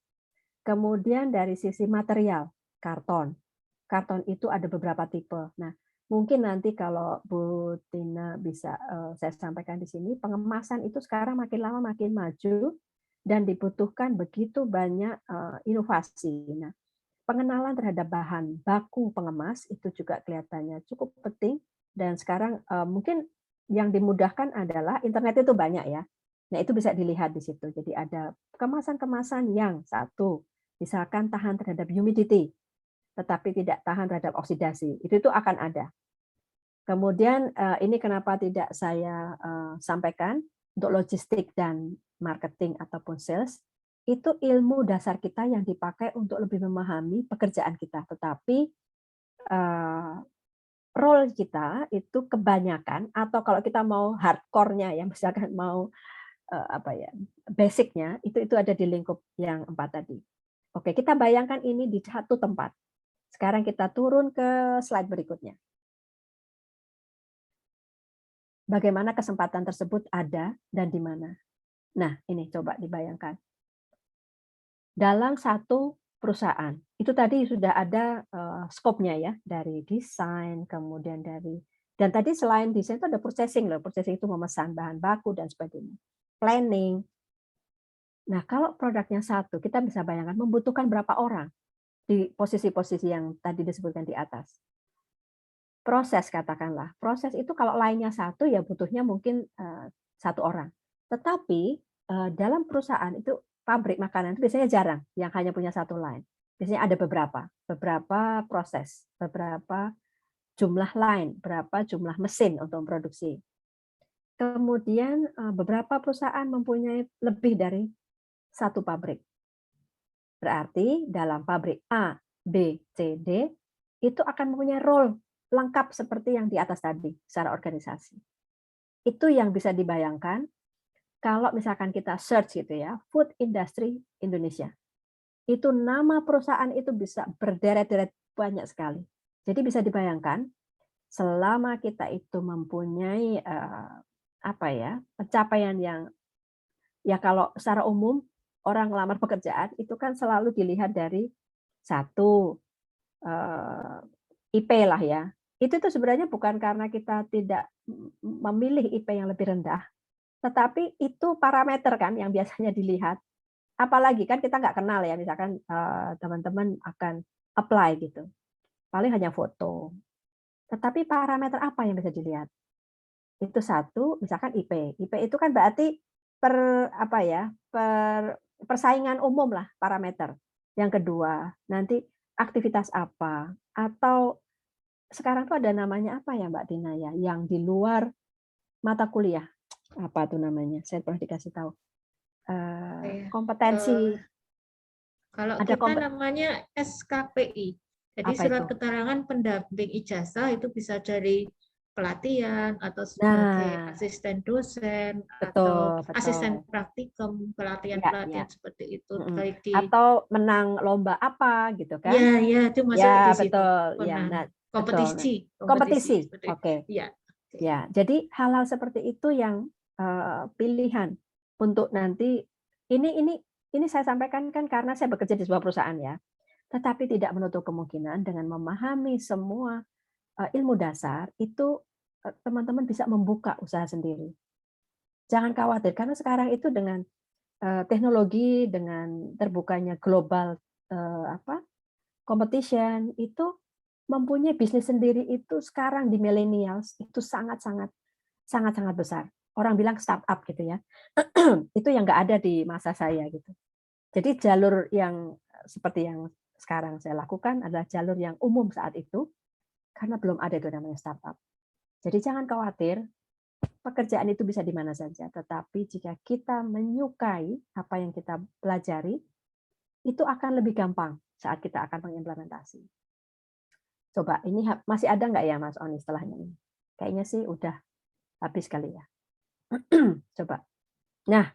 Speaker 2: Kemudian dari sisi material, karton. Karton itu ada beberapa tipe. Nah, mungkin nanti kalau Bu Tina bisa saya sampaikan di sini, pengemasan itu sekarang makin lama makin maju dan dibutuhkan begitu banyak inovasi. Nah, pengenalan terhadap bahan baku pengemas itu juga kelihatannya cukup penting dan sekarang mungkin yang dimudahkan adalah internet itu banyak ya. Nah, itu bisa dilihat di situ. Jadi ada kemasan-kemasan yang satu, misalkan tahan terhadap humidity, tetapi tidak tahan terhadap oksidasi. Itu akan ada. Kemudian ini kenapa tidak saya sampaikan untuk logistik dan marketing ataupun sales, itu ilmu dasar kita yang dipakai untuk lebih memahami pekerjaan kita. Tetapi role kita itu kebanyakan, atau kalau kita mau hardcore-nya ya, misalkan mau apa ya, basic-nya itu ada di lingkup yang 4 tadi. Oke, kita bayangkan ini di satu tempat. Sekarang kita turun ke slide berikutnya. Bagaimana kesempatan tersebut ada dan di mana? Nah, ini coba dibayangkan. Dalam satu perusahaan, itu tadi sudah ada skopnya ya, dari desain, kemudian dan tadi selain desain itu ada purchasing loh. Purchasing itu memesan bahan baku dan sebagainya. Planning. Nah, kalau produknya satu, kita bisa bayangkan membutuhkan berapa orang di posisi-posisi yang tadi disebutkan di atas. Proses katakanlah. Proses itu kalau lainnya satu ya butuhnya mungkin satu orang. Tetapi dalam perusahaan itu pabrik makanan itu biasanya jarang yang hanya punya satu line. Biasanya ada beberapa proses, beberapa jumlah line, berapa jumlah mesin untuk memproduksi. Kemudian beberapa perusahaan mempunyai lebih dari satu pabrik. Berarti dalam pabrik A, B, C, D itu akan mempunyai role lengkap seperti yang di atas tadi secara organisasi. Itu yang bisa dibayangkan kalau misalkan kita search gitu ya, food industry Indonesia. Itu nama perusahaan itu bisa berderet-deret banyak sekali. Jadi bisa dibayangkan selama kita itu mempunyai apa ya, pencapaian yang ya kalau secara umum orang melamar pekerjaan itu kan selalu dilihat dari satu IP lah ya. Itu tuh sebenarnya bukan karena kita tidak memilih IP yang lebih rendah, tetapi itu parameter kan yang biasanya dilihat. Apalagi kan kita nggak kenal ya, misalkan teman-teman akan apply gitu, paling hanya foto. Tetapi parameter apa yang bisa dilihat? Itu satu, misalkan IP. IP itu kan berarti apa ya, persaingan umum lah parameter. Yang kedua, nanti aktivitas apa, atau sekarang tuh ada namanya apa ya Mbak Dina ya, yang di luar mata kuliah. Apa tuh namanya? Saya pernah dikasih tahu. Kompetensi.
Speaker 4: Kalau
Speaker 2: Ada
Speaker 4: kita namanya SKPI. Jadi
Speaker 2: apa
Speaker 4: surat
Speaker 2: itu?
Speaker 4: keterangan pendamping ijazah itu bisa dari pelatihan atau sebagai
Speaker 2: Nah,
Speaker 4: asisten dosen atau
Speaker 2: betul,
Speaker 4: asisten
Speaker 2: betul.
Speaker 4: praktikum,
Speaker 2: Ya, ya.
Speaker 4: pelatihan-pelatihan seperti itu. Baik di
Speaker 2: Atau menang lomba apa gitu kan?
Speaker 4: ya, ya itu masuk di
Speaker 2: Ya,
Speaker 4: situ.
Speaker 2: betul. Ya,
Speaker 4: Pernah
Speaker 2: nah, betul. Nah,
Speaker 4: kompetisi
Speaker 2: kompetisi.
Speaker 4: seperti
Speaker 2: Oke.
Speaker 4: ya. Oke.
Speaker 2: Ya, jadi hal-hal seperti itu yang pilihan untuk nanti ini saya sampaikan kan karena saya bekerja di sebuah perusahaan ya. Tetapi tidak menutup kemungkinan dengan memahami semua ilmu dasar itu teman-teman bisa membuka usaha sendiri. Jangan khawatir karena sekarang itu dengan teknologi, dengan terbukanya global competition itu mempunyai bisnis sendiri itu sekarang di millennials itu sangat-sangat besar. Orang bilang startup gitu ya. Itu yang nggak ada di masa saya gitu. Jadi jalur yang seperti yang sekarang saya lakukan adalah jalur yang umum saat itu karena belum ada itu namanya startup. Jadi jangan khawatir, pekerjaan itu bisa di mana saja. Tetapi jika kita menyukai apa yang kita pelajari, itu akan lebih gampang saat kita akan mengimplementasi. Coba, ini masih ada nggak ya Mas Oni setelahnya ini? Kayaknya sih udah habis kali ya. Coba. Nah,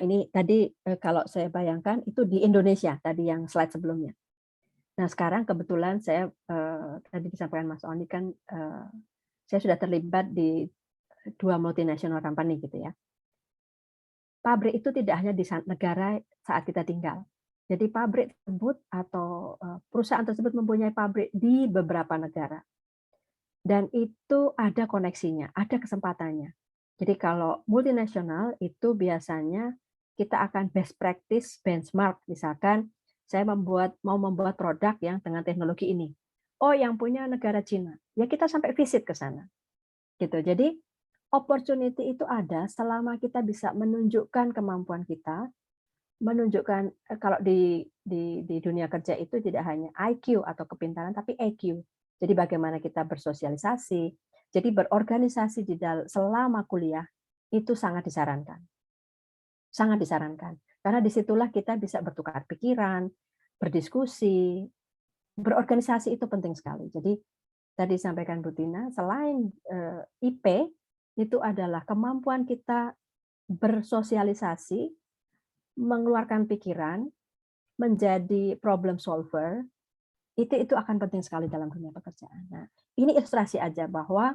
Speaker 2: ini tadi kalau saya bayangkan itu di Indonesia tadi yang slide sebelumnya. Nah sekarang kebetulan saya tadi disampaikan Mas Oni kan saya sudah terlibat di 2 multinational company gitu ya. pabrik itu tidak hanya di negara saat kita tinggal. Jadi pabrik tersebut atau perusahaan tersebut mempunyai pabrik di beberapa negara. Dan itu ada koneksinya, ada kesempatannya. Jadi kalau multinasional itu biasanya kita akan best practice benchmark. Misalkan saya mau membuat produk yang dengan teknologi ini. Oh, yang punya negara Cina. Ya kita sampai visit ke sana. Gitu. Jadi opportunity itu ada selama kita bisa menunjukkan kemampuan kita, menunjukkan kalau di dunia kerja itu tidak hanya IQ atau kepintaran, tapi EQ. Jadi bagaimana kita bersosialisasi, jadi berorganisasi selama kuliah itu sangat disarankan. Sangat disarankan. Karena disitulah kita bisa bertukar pikiran, berdiskusi, berorganisasi itu penting sekali. Jadi tadi sampaikan Bu Tina, selain IP, itu adalah kemampuan kita bersosialisasi, mengeluarkan pikiran, menjadi problem solver, itu akan penting sekali dalam dunia pekerjaan. Nah, ini ilustrasi aja bahwa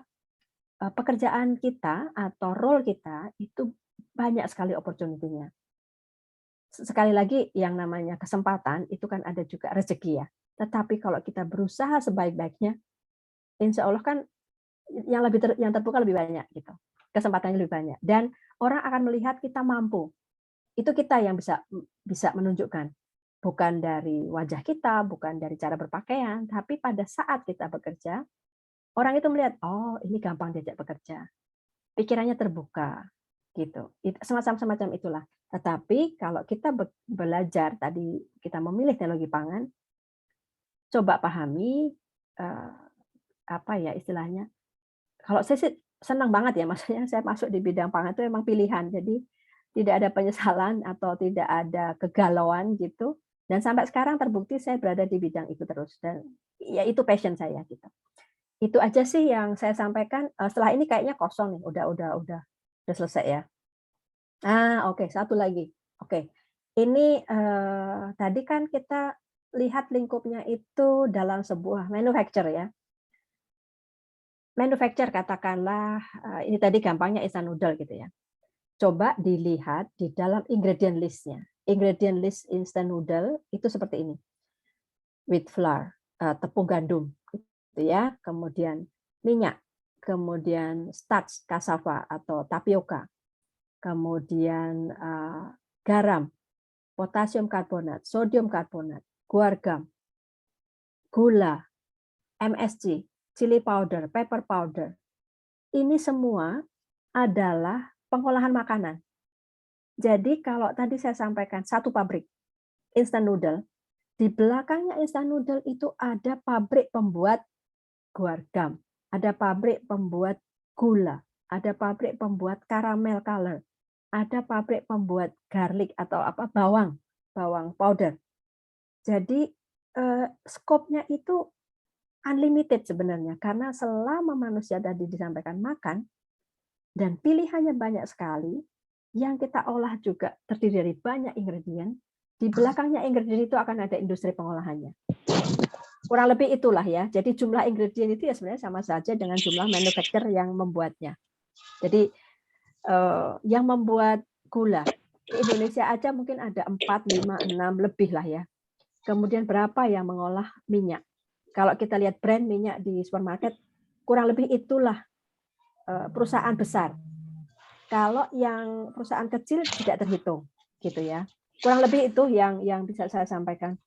Speaker 2: pekerjaan kita atau role kita itu banyak sekali opportunity-nya. Sekali lagi, yang namanya kesempatan itu kan ada juga rezeki ya. Tetapi kalau kita berusaha sebaik-baiknya, insya Allah kan yang terbuka lebih banyak gitu. Kesempatannya lebih banyak. Dan orang akan melihat kita mampu. Itu kita yang bisa menunjukkan. Bukan dari wajah kita, bukan dari cara berpakaian, tapi pada saat kita bekerja, orang itu melihat, oh ini gampang diajak bekerja. Pikirannya terbuka. Gitu. Semacam itulah. Tetapi kalau kita belajar, tadi kita memilih teknologi pangan, coba pahami, apa ya istilahnya, kalau saya sih senang banget ya, maksudnya saya masuk di bidang pangan itu memang pilihan, jadi tidak ada penyesalan atau tidak ada kegalauan gitu. Dan sampai sekarang terbukti saya berada di bidang itu terus, dan ya itu passion saya gitu. Itu aja sih yang saya sampaikan. Setelah ini kayaknya kosong nih, udah selesai ya. Oke, satu lagi. Oke, ini tadi kan kita lihat lingkupnya itu dalam sebuah manufacture ya. Manufacture katakanlah ini tadi gampangnya instant noodle gitu ya. Coba dilihat di dalam ingredient list-nya. Ingredient list instant noodle itu seperti ini. Wheat flour, tepung gandum gitu ya, kemudian minyak, kemudian starch cassava atau tapioka, kemudian garam, potasium karbonat, sodium karbonat, guar gum, gula, MSG, chili powder, pepper powder. Ini semua adalah pengolahan makanan. Jadi kalau tadi saya sampaikan satu pabrik instant noodle, di belakangnya instant noodle itu ada pabrik pembuat guar gum, ada pabrik pembuat gula, ada pabrik pembuat caramel color, ada pabrik pembuat garlic atau bawang powder. Jadi skopnya itu unlimited sebenarnya, karena selama manusia tadi disampaikan makan dan pilihannya banyak sekali, yang kita olah juga terdiri dari banyak ingredient. Di belakangnya ingredient itu akan ada industri pengolahannya. Kurang lebih itulah ya. Jadi jumlah ingredient itu ya sebenarnya sama saja dengan jumlah manufacturer yang membuatnya. Jadi yang membuat gula di Indonesia aja mungkin ada 4, 5, 6 lebih lah ya. Kemudian berapa yang mengolah minyak? Kalau kita lihat brand minyak di supermarket, kurang lebih itulah perusahaan besar. Kalau yang perusahaan kecil tidak terhitung, gitu ya. Kurang lebih itu yang bisa saya sampaikan.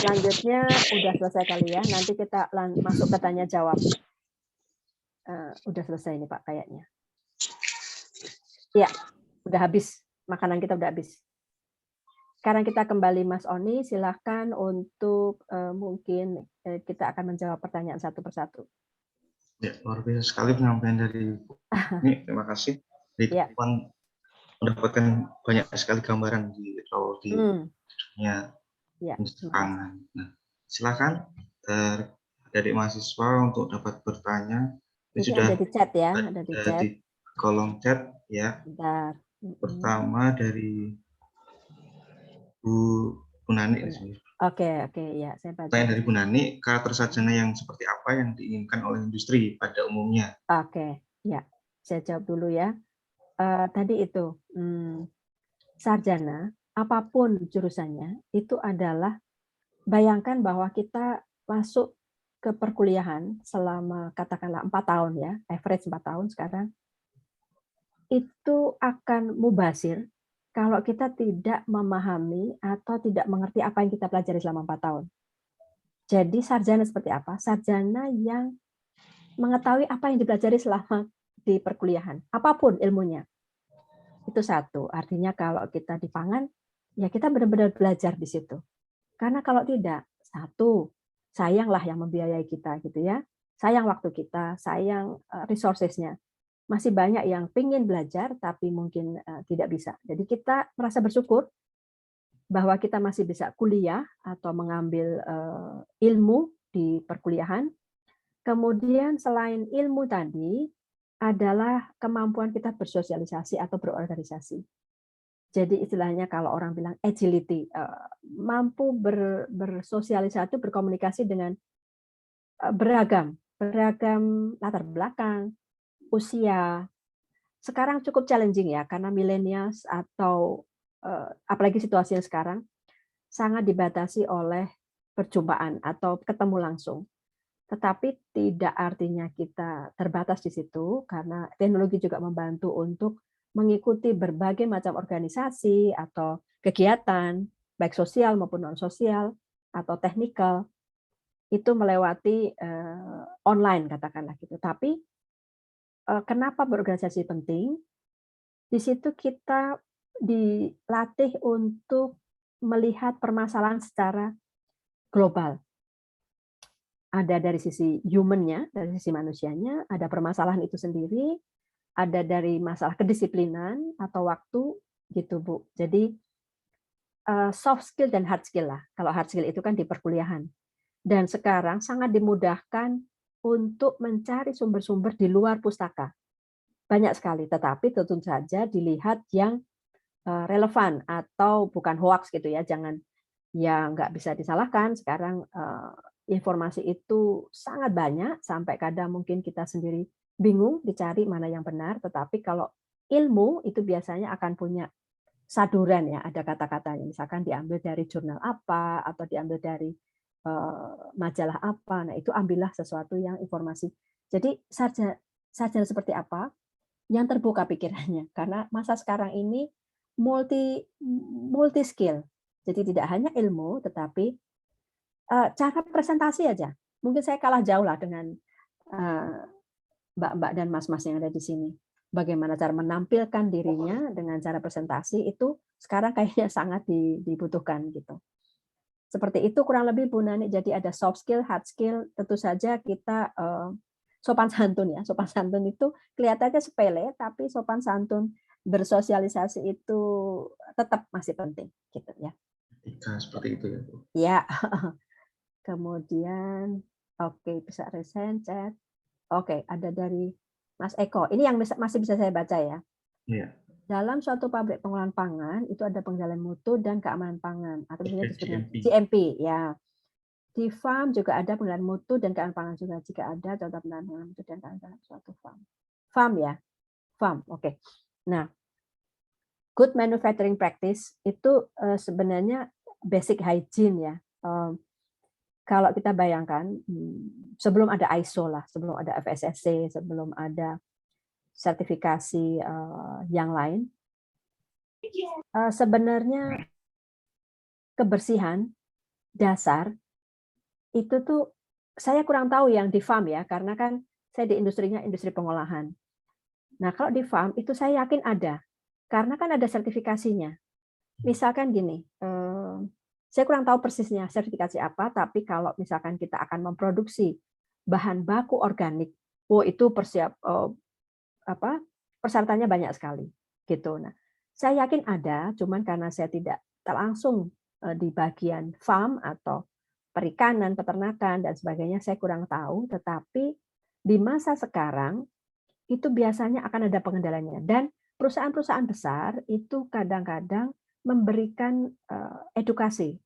Speaker 2: Selanjutnya udah selesai kali ya. Nanti kita masuk ke tanya jawab. Udah selesai nih Pak kayaknya. Ya, udah habis. Makanan kita udah habis. Sekarang kita kembali Mas Oni, silahkan untuk mungkin kita akan menjawab pertanyaan satu persatu.
Speaker 3: Ya, luar biasa sekali penyampaian dari ini. Terima kasih. Jadi mendapatkan banyak sekali gambaran di dunia industri pangan. Nah, silakan adik mahasiswa untuk dapat bertanya.
Speaker 2: Ini sudah ada di chat ya,
Speaker 3: ada di kolom chat ya.
Speaker 2: Bentar.
Speaker 3: Pertama dari Bu Nani.
Speaker 2: Oke, ya, saya baca.
Speaker 3: Pertanyaan dari Bu Nani, karakter sarjana yang seperti apa yang diinginkan oleh industri pada umumnya?
Speaker 2: Oke, ya, saya jawab dulu ya. tadi itu sarjana apapun jurusannya itu adalah bayangkan bahwa kita masuk ke perkuliahan selama katakanlah 4 tahun ya, average 4 tahun sekarang, itu akan mubazir kalau kita tidak memahami atau tidak mengerti apa yang kita pelajari selama 4 tahun. Jadi sarjana seperti apa? Sarjana yang mengetahui apa yang dipelajari selama di perkuliahan, apapun ilmunya. Itu satu. Artinya kalau kita di pangan, ya kita benar-benar belajar di situ. Karena kalau tidak, satu, sayanglah yang membiayai kita gitu ya. Sayang waktu kita, sayang resources-nya. Masih banyak yang pengen belajar tapi mungkin tidak bisa. Jadi kita merasa bersyukur bahwa kita masih bisa kuliah atau mengambil ilmu di perkuliahan. Kemudian selain ilmu tadi adalah kemampuan kita bersosialisasi atau berorganisasi. Jadi istilahnya kalau orang bilang agility, mampu bersosialisasi, berkomunikasi dengan beragam latar belakang, usia. Sekarang cukup challenging ya, karena millennials atau apalagi situasinya sekarang sangat dibatasi oleh perjumpaan atau ketemu langsung. Tetapi tidak artinya kita terbatas di situ, karena teknologi juga membantu untuk mengikuti berbagai macam organisasi atau kegiatan, baik sosial maupun non-sosial atau teknikal, itu melewati online katakanlah gitu. Tapi kenapa berorganisasi penting? Di situ kita dilatih untuk melihat permasalahan secara global. Ada dari sisi human-nya, dari sisi manusianya, ada permasalahan itu sendiri, ada dari masalah kedisiplinan atau waktu gitu Bu. Jadi soft skill dan hard skill lah. Kalau hard skill itu kan di perkuliahan. Dan sekarang sangat dimudahkan untuk mencari sumber-sumber di luar pustaka. Banyak sekali, tetapi tentu saja dilihat yang relevan atau bukan hoax gitu ya. Jangan yang nggak bisa disalahkan. Sekarang informasi itu sangat banyak sampai kadang mungkin kita sendiri bingung dicari mana yang benar, tetapi kalau ilmu itu biasanya akan punya saduran ya, ada kata-katanya, misalkan diambil dari jurnal apa atau diambil dari majalah apa, nah itu ambillah sesuatu yang informasi. Jadi sarjana seperti apa yang terbuka pikirannya, karena masa sekarang ini multi skill, jadi tidak hanya ilmu tetapi cara presentasi aja. Mungkin saya kalah jauh lah dengan mbak-mbak dan mas-mas yang ada di sini. Bagaimana cara menampilkan dirinya dengan cara presentasi itu sekarang kayaknya sangat dibutuhkan gitu. Seperti itu kurang lebih Bu Nani. Jadi ada soft skill, hard skill. Tentu saja kita sopan santun ya. Sopan santun itu kelihatannya sepele, tapi sopan santun bersosialisasi itu tetap masih penting gitu ya.
Speaker 3: Seperti itu ya Bu.
Speaker 2: Ya. Kemudian oke, bisa resend chat. Oke, ada dari Mas Eko. Ini yang masih bisa saya baca ya.
Speaker 3: Iya.
Speaker 2: Dalam suatu pabrik pengolahan pangan itu ada pengendalian mutu dan keamanan pangan atau misalnya disebutnya GMP ya. Di farm juga ada pengendalian mutu dan keamanan pangan juga jika ada contoh pengendalian mutu dan keamanan pangan suatu farm. Farm ya. Farm. Oke. Nah, good manufacturing practice itu sebenarnya basic hygiene ya. Kalau kita bayangkan sebelum ada ISO lah, sebelum ada FSSC, sebelum ada sertifikasi yang lain, sebenarnya kebersihan dasar itu tuh saya kurang tahu yang di farm ya, karena kan saya di industrinya industri pengolahan. Nah kalau di farm itu saya yakin ada, karena kan ada sertifikasinya. Misalkan gini, saya kurang tahu persisnya sertifikasi apa, tapi kalau misalkan kita akan memproduksi bahan baku organik, itu persyaratannya banyak sekali, gitu. Nah, saya yakin ada, cuman karena saya tidak langsung di bagian farm atau perikanan, peternakan dan sebagainya, saya kurang tahu. Tetapi di masa sekarang itu biasanya akan ada pengendaliannya, dan perusahaan-perusahaan besar itu kadang-kadang memberikan edukasi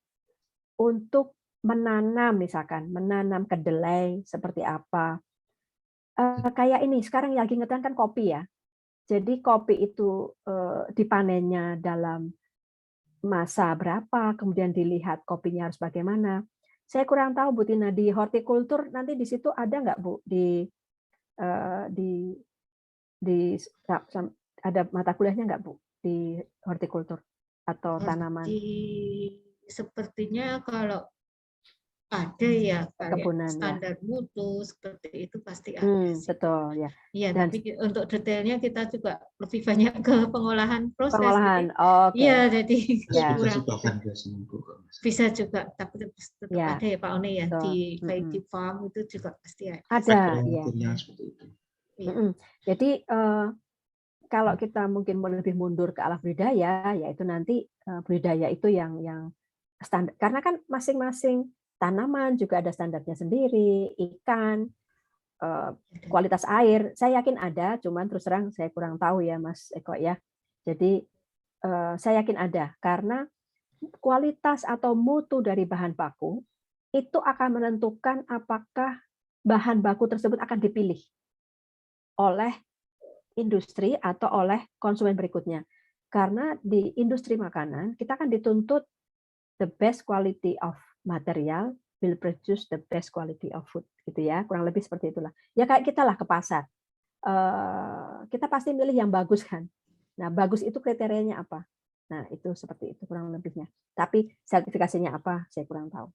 Speaker 2: untuk menanam, misalkan menanam kedelai seperti apa. Kayak ini sekarang yang lagi ngetren kan kopi ya. Jadi kopi itu dipanennya dalam masa berapa, kemudian dilihat kopinya harus bagaimana. Saya kurang tahu Bu Tina, di hortikultur nanti di situ ada nggak Bu di ada mata kuliahnya nggak Bu di hortikultur atau tanaman?
Speaker 4: Sepertinya kalau ada ya kayak
Speaker 2: Kebunan,
Speaker 4: standar mutu seperti itu pasti ada sih.
Speaker 2: Betul ya.
Speaker 4: Iya,
Speaker 2: Dan
Speaker 4: tapi untuk detailnya kita juga lebih banyak ke pengolahan proses.
Speaker 2: pengolahan,
Speaker 4: Iya, jadi
Speaker 3: kurang
Speaker 4: bisa juga, tapi tetap
Speaker 2: ya.
Speaker 4: ada ya Pak One ya,
Speaker 2: Betul.
Speaker 4: di kayak di farm itu juga pasti ada.
Speaker 2: Ada, ya. Jadi kalau kita mungkin lebih mundur ke alam budidaya, yaitu nanti budidaya itu yang standar. Karena kan masing-masing tanaman juga ada standarnya sendiri, ikan, kualitas air. Saya yakin ada, cuman terus terang saya kurang tahu ya Mas Eko ya. Jadi saya yakin ada, karena kualitas atau mutu dari bahan baku itu akan menentukan apakah bahan baku tersebut akan dipilih oleh industri atau oleh konsumen berikutnya. Karena di industri makanan kita kan dituntut the best quality of material will produce the best quality of food, gitu ya, kurang lebih seperti itulah. Ya kayak kita lah ke pasar, kita pasti milih yang bagus kan. Nah bagus itu kriterianya apa? Nah itu seperti itu kurang lebihnya. Tapi sertifikasinya apa saya kurang tahu.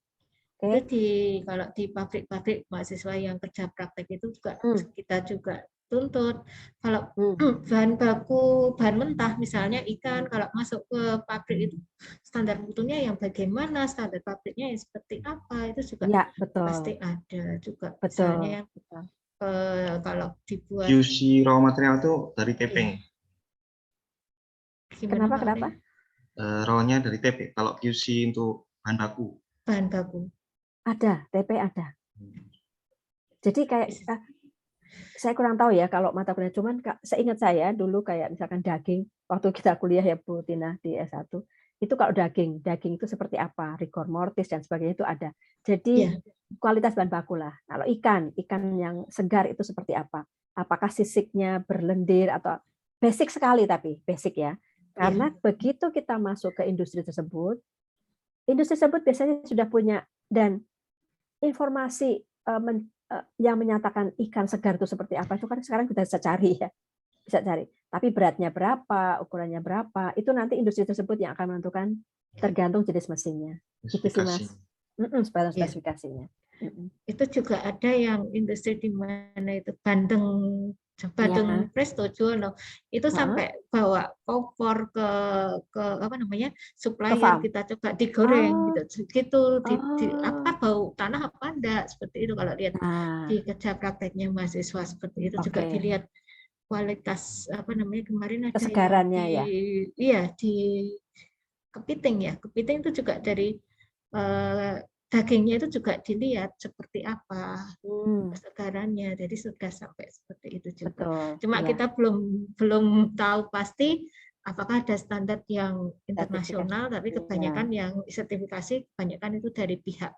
Speaker 4: Itu kalau di pabrik-pabrik mahasiswa yang kerja praktek itu juga kita juga tuntut. Kalau bahan baku, bahan mentah misalnya ikan, kalau masuk ke pabrik itu standar mutunya yang bagaimana, standar pabriknya yang seperti apa, itu juga
Speaker 2: ya, betul.
Speaker 4: pasti ada juga.
Speaker 2: Betul.
Speaker 4: Misalnya kalau dibuat
Speaker 3: QC raw material itu dari TP.
Speaker 2: Kenapa?
Speaker 3: Raw-nya dari TP. Kalau QC untuk bahan baku.
Speaker 4: Bahan baku.
Speaker 2: Ada, TP ada. Jadi kayak saya kurang tahu ya kalau mata kuliah, cuman seingat saya dulu kayak misalkan daging, waktu kita kuliah ya Bu Tina di S1, itu kalau daging itu seperti apa, rigor mortis dan sebagainya itu ada. Jadi kualitas bahan baku lah. Kalau ikan yang segar itu seperti apa? Apakah sisiknya berlendir atau basic sekali, tapi basic ya. Karena begitu kita masuk ke industri tersebut biasanya sudah punya dan informasi yang menyatakan ikan segar itu seperti apa itu kan sekarang kita bisa cari ya, Tapi beratnya berapa, ukurannya berapa, itu nanti industri tersebut yang akan menentukan tergantung jenis mesinnya. Gitu sih Mas. Spesifikasinya.
Speaker 4: Itu juga ada yang industri di mana itu Bandeng Presto Juono itu sampai bawa kompor ke apa namanya supplier kita coba digoreng gitu bau tanah apa enggak seperti itu kalau lihat di kerja prakteknya mahasiswa seperti itu juga dilihat kualitas apa namanya kemarin ada
Speaker 2: kesegarannya
Speaker 4: di kepiting itu juga dari dagingnya itu juga dilihat seperti apa kesegarannya, jadi sudah sampai seperti itu juga.
Speaker 2: Betul,
Speaker 4: cuma kita belum tahu pasti apakah ada standar yang internasional, tapi kebanyakan yang sertifikasi kebanyakan itu dari pihak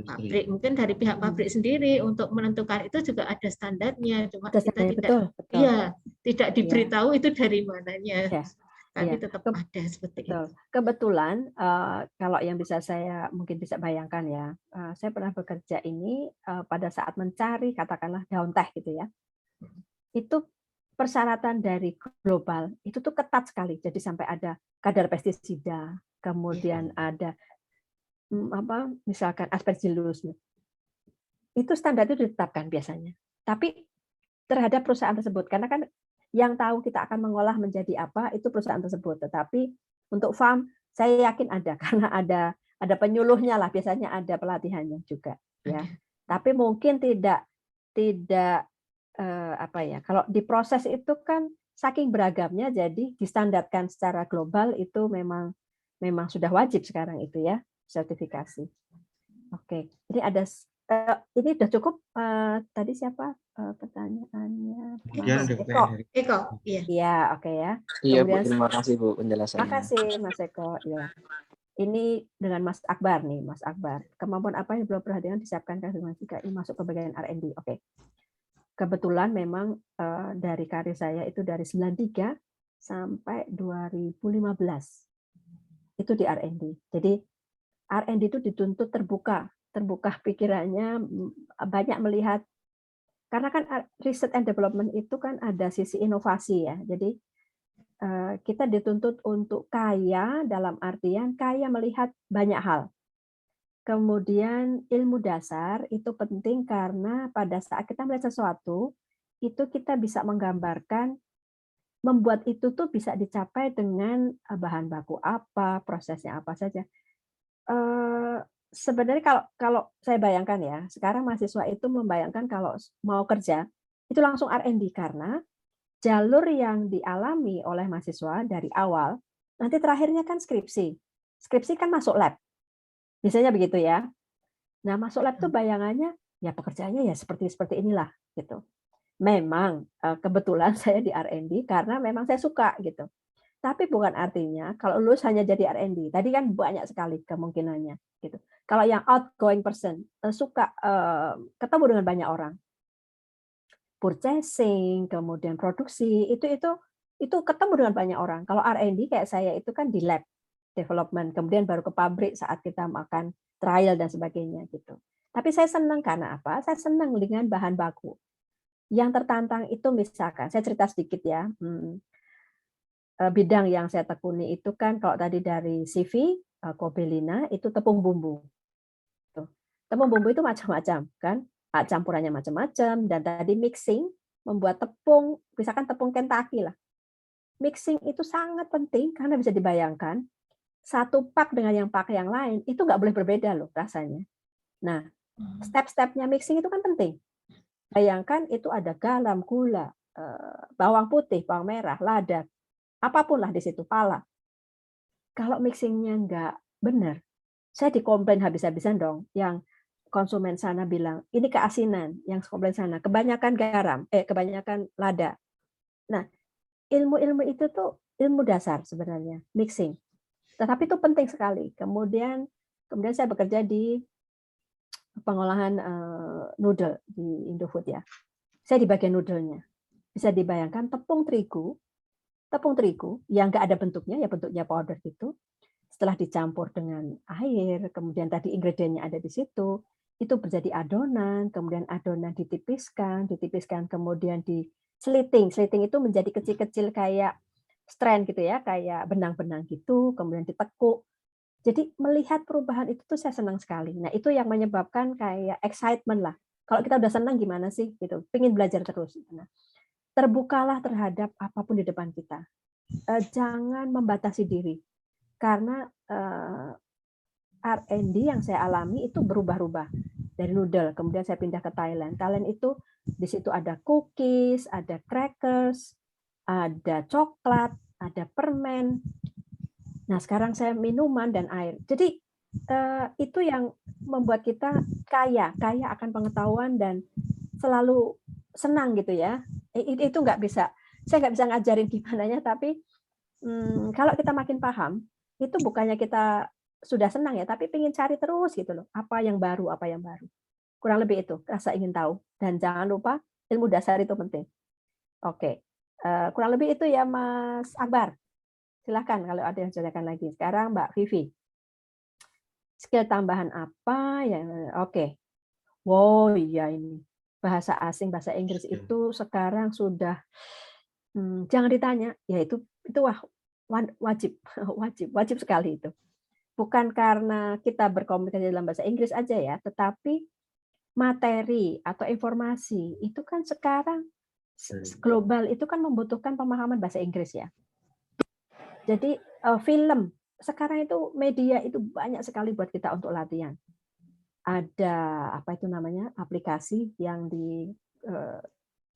Speaker 4: pabrik, mungkin dari pihak pabrik sendiri untuk menentukan itu juga ada standarnya, cuma kita tidak diberitahu itu dari mananya. Tapi tetap ada seperti itu.
Speaker 2: Kebetulan kalau yang saya mungkin bisa bayangkan ya, saya pernah bekerja ini pada saat mencari katakanlah daun teh gitu ya. Itu persyaratan dari global itu tuh ketat sekali. Jadi sampai ada kadar pestisida, kemudian ada misalkan aspergillus. Itu standar itu ditetapkan biasanya. Tapi terhadap perusahaan tersebut karena kan yang tahu kita akan mengolah menjadi apa itu perusahaan tersebut. Tetapi untuk farm saya yakin ada karena ada penyuluhnya lah, biasanya ada pelatihannya juga ya. Tapi mungkin tidak kalau di proses itu kan saking beragamnya jadi distandarkan secara global itu memang sudah wajib sekarang itu ya sertifikasi. Oke. Jadi ini udah cukup tadi siapa pertanyaannya?
Speaker 4: Eko.
Speaker 2: Iya, oke ya.
Speaker 5: Iya Bu, terima kasih Bu penjelasannya.
Speaker 2: Terima kasih Mas Eko. Ya. Ini dengan Mas Akbar nih, Mas Akbar. Kemampuan apa yang belum perhatian disiapkan jika ini masuk ke bagian R&D? Oke. kebetulan memang dari karir saya itu dari 93 sampai 2015 itu di R&D. Jadi R&D itu dituntut terbuka pikirannya, banyak melihat, karena kan research and development itu kan ada sisi inovasi ya. Jadi kita dituntut untuk kaya dalam artian kaya melihat banyak hal. Kemudian ilmu dasar itu penting karena pada saat kita melihat sesuatu, itu kita bisa menggambarkan, membuat itu tuh bisa dicapai dengan bahan baku apa, prosesnya apa saja. Sebenarnya kalau saya bayangkan ya, sekarang mahasiswa itu membayangkan kalau mau kerja, itu langsung R&D karena jalur yang dialami oleh mahasiswa dari awal, nanti terakhirnya kan skripsi. Skripsi kan masuk lab. Biasanya begitu ya. Nah, masuk lab tuh bayangannya ya pekerjaannya ya seperti inilah gitu. Memang kebetulan saya di R&D karena memang saya suka gitu. Tapi bukan artinya kalau lulus hanya jadi R&D. Tadi kan banyak sekali kemungkinannya gitu. Kalau yang outgoing person suka ketemu dengan banyak orang. Purchasing, kemudian produksi, itu ketemu dengan banyak orang. Kalau R&D kayak saya itu kan di lab development, kemudian baru ke pabrik saat kita makan trial dan sebagainya gitu. Tapi saya senang karena apa? Saya senang dengan bahan baku. Yang tertantang itu misalkan, saya cerita sedikit ya. Bidang yang saya tekuni itu kan kalau tadi dari CV, Kobelina itu tepung bumbu. Tepung bumbu itu macam-macam kan, campurannya macam-macam, dan tadi mixing membuat tepung, misalkan tepung Kentucky lah. Mixing itu sangat penting karena bisa dibayangkan satu pak dengan yang pak yang lain itu nggak boleh berbeda loh rasanya. Nah, step-stepnya mixing itu kan penting. Bayangkan itu ada garam, gula, bawang putih, bawang merah, lada, apapun lah di situ, pala. Kalau mixingnya nggak benar, saya dikomplain habis-habisan dong. Yang konsumen sana bilang ini keasinan, yang komplain sana kebanyakan garam, kebanyakan lada. Nah, ilmu-ilmu itu tuh ilmu dasar sebenarnya, mixing. Tetapi itu penting sekali. Kemudian saya bekerja di pengolahan noodle di Indofood ya. Saya di bagian noodle-nya. Bisa dibayangkan tepung terigu yang nggak ada bentuknya, ya bentuknya powder gitu. Setelah dicampur dengan air, kemudian tadi ingredientnya ada di situ, itu menjadi adonan, kemudian adonan ditipiskan, kemudian diseliting. Seliting itu menjadi kecil-kecil kayak strand gitu ya, kayak benang-benang gitu, kemudian ditekuk. Jadi melihat perubahan itu tuh saya senang sekali. Nah, itu yang menyebabkan kayak excitement lah. Kalau kita udah senang gimana sih gitu, pengen belajar terus. Nah, terbukalah terhadap apapun di depan kita. Jangan membatasi diri. Karena R&D yang saya alami itu berubah-ubah. Dari noodle, kemudian saya pindah ke Thailand. Thailand itu di situ ada cookies, ada crackers, ada coklat, ada permen. Nah, sekarang saya minuman dan air. Jadi itu yang membuat kita kaya akan pengetahuan dan selalu senang gitu ya. Itu nggak bisa, saya nggak bisa ngajarin gimananya, tapi kalau kita makin paham, itu bukannya kita sudah senang ya, tapi pengen cari terus gitu loh. Apa yang baru. Kurang lebih itu, rasa ingin tahu. Dan jangan lupa ilmu dasar itu penting. Oke. Kurang lebih itu ya Mas Akbar. Silahkan kalau ada yang tanyakan lagi. Sekarang Mbak Vivi. Skill tambahan apa yang oke. Wow, iya ini. Bahasa asing, bahasa Inggris itu sekarang sudah jangan ditanya, ya itu wajib sekali itu. Bukan karena kita berkomunikasi dalam bahasa Inggris aja ya, tetapi materi atau informasi itu kan sekarang global itu kan membutuhkan pemahaman bahasa Inggris ya. Jadi film sekarang itu media itu banyak sekali buat kita untuk latihan. Ada apa itu namanya aplikasi yang di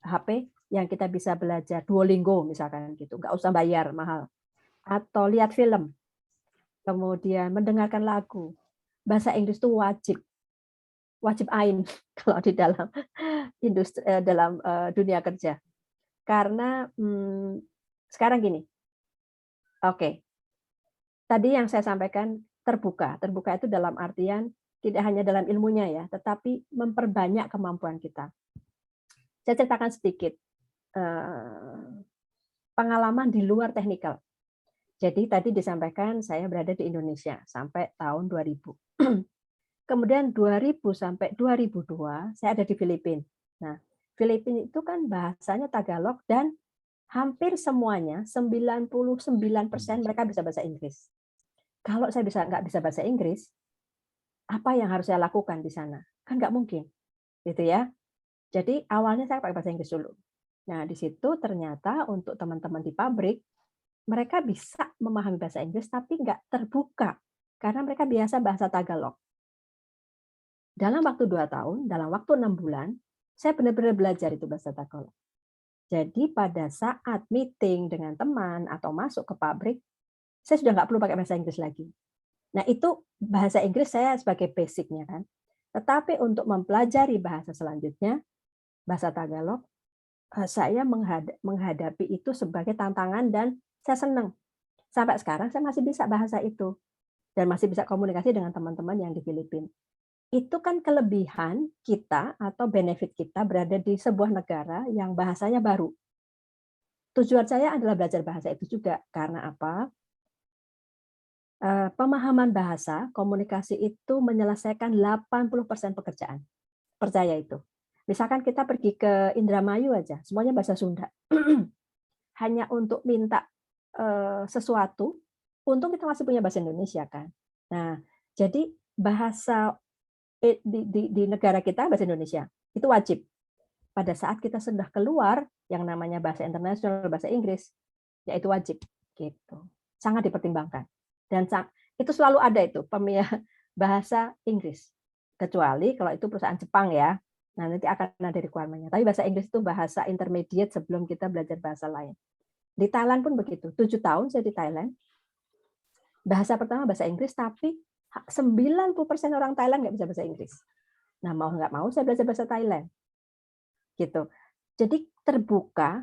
Speaker 2: HP yang kita bisa belajar Duolingo misalkan gitu, nggak usah bayar mahal. Atau lihat film, kemudian mendengarkan lagu. Bahasa Inggris itu wajib ain kalau di dalam industri dalam dunia kerja. Karena sekarang gini. Oke. Tadi yang saya sampaikan terbuka. Terbuka itu dalam artian tidak hanya dalam ilmunya ya, tetapi memperbanyak kemampuan kita. Saya ceritakan sedikit pengalaman di luar teknikal. Jadi tadi disampaikan saya berada di Indonesia sampai tahun 2000. Kemudian 2000 sampai 2002 saya ada di Filipina. Nah, Filipina itu kan bahasanya Tagalog dan hampir semuanya 99% mereka bisa bahasa Inggris. Kalau saya nggak bisa bahasa Inggris, apa yang harus saya lakukan di sana? Kan nggak mungkin, gitu ya. Jadi awalnya saya pakai bahasa Inggris dulu. Nah, di situ ternyata untuk teman-teman di pabrik, mereka bisa memahami bahasa Inggris tapi nggak terbuka karena mereka biasa bahasa Tagalog. Dalam waktu 2 tahun, dalam waktu 6 bulan, saya benar-benar belajar itu bahasa Tagalog. Jadi pada saat meeting dengan teman atau masuk ke pabrik, saya sudah nggak perlu pakai bahasa Inggris lagi. Nah, itu bahasa Inggris saya sebagai basic-nya kan. Tetapi untuk mempelajari bahasa selanjutnya, bahasa Tagalog, saya menghadapi itu sebagai tantangan dan saya senang. Sampai sekarang saya masih bisa bahasa itu dan masih bisa komunikasi dengan teman-teman yang di Filipina. Itu kan kelebihan kita atau benefit kita berada di sebuah negara yang bahasanya baru. Tujuan saya adalah belajar bahasa itu juga. Karena apa? Pemahaman bahasa, komunikasi itu menyelesaikan 80% pekerjaan. Percaya itu. Misalkan kita pergi ke Indramayu aja, semuanya bahasa Sunda. Hanya untuk minta sesuatu, untung kita masih punya bahasa Indonesia kan. Nah, jadi bahasa di negara kita bahasa Indonesia itu wajib. Pada saat kita sudah keluar yang namanya bahasa internasional, bahasa Inggris, yaitu wajib gitu. Sangat dipertimbangkan. Dan itu selalu ada itu bahasa Inggris. Kecuali kalau itu perusahaan Jepang ya. Nah, nanti akan ada requirement-nya. Tapi bahasa Inggris itu bahasa intermediate sebelum kita belajar bahasa lain. Di Thailand pun begitu. 7 tahun saya di Thailand. Bahasa pertama bahasa Inggris, tapi 90% orang Thailand nggak bisa bahasa Inggris. Nah, mau nggak mau saya belajar bahasa Thailand. Gitu. Jadi terbuka,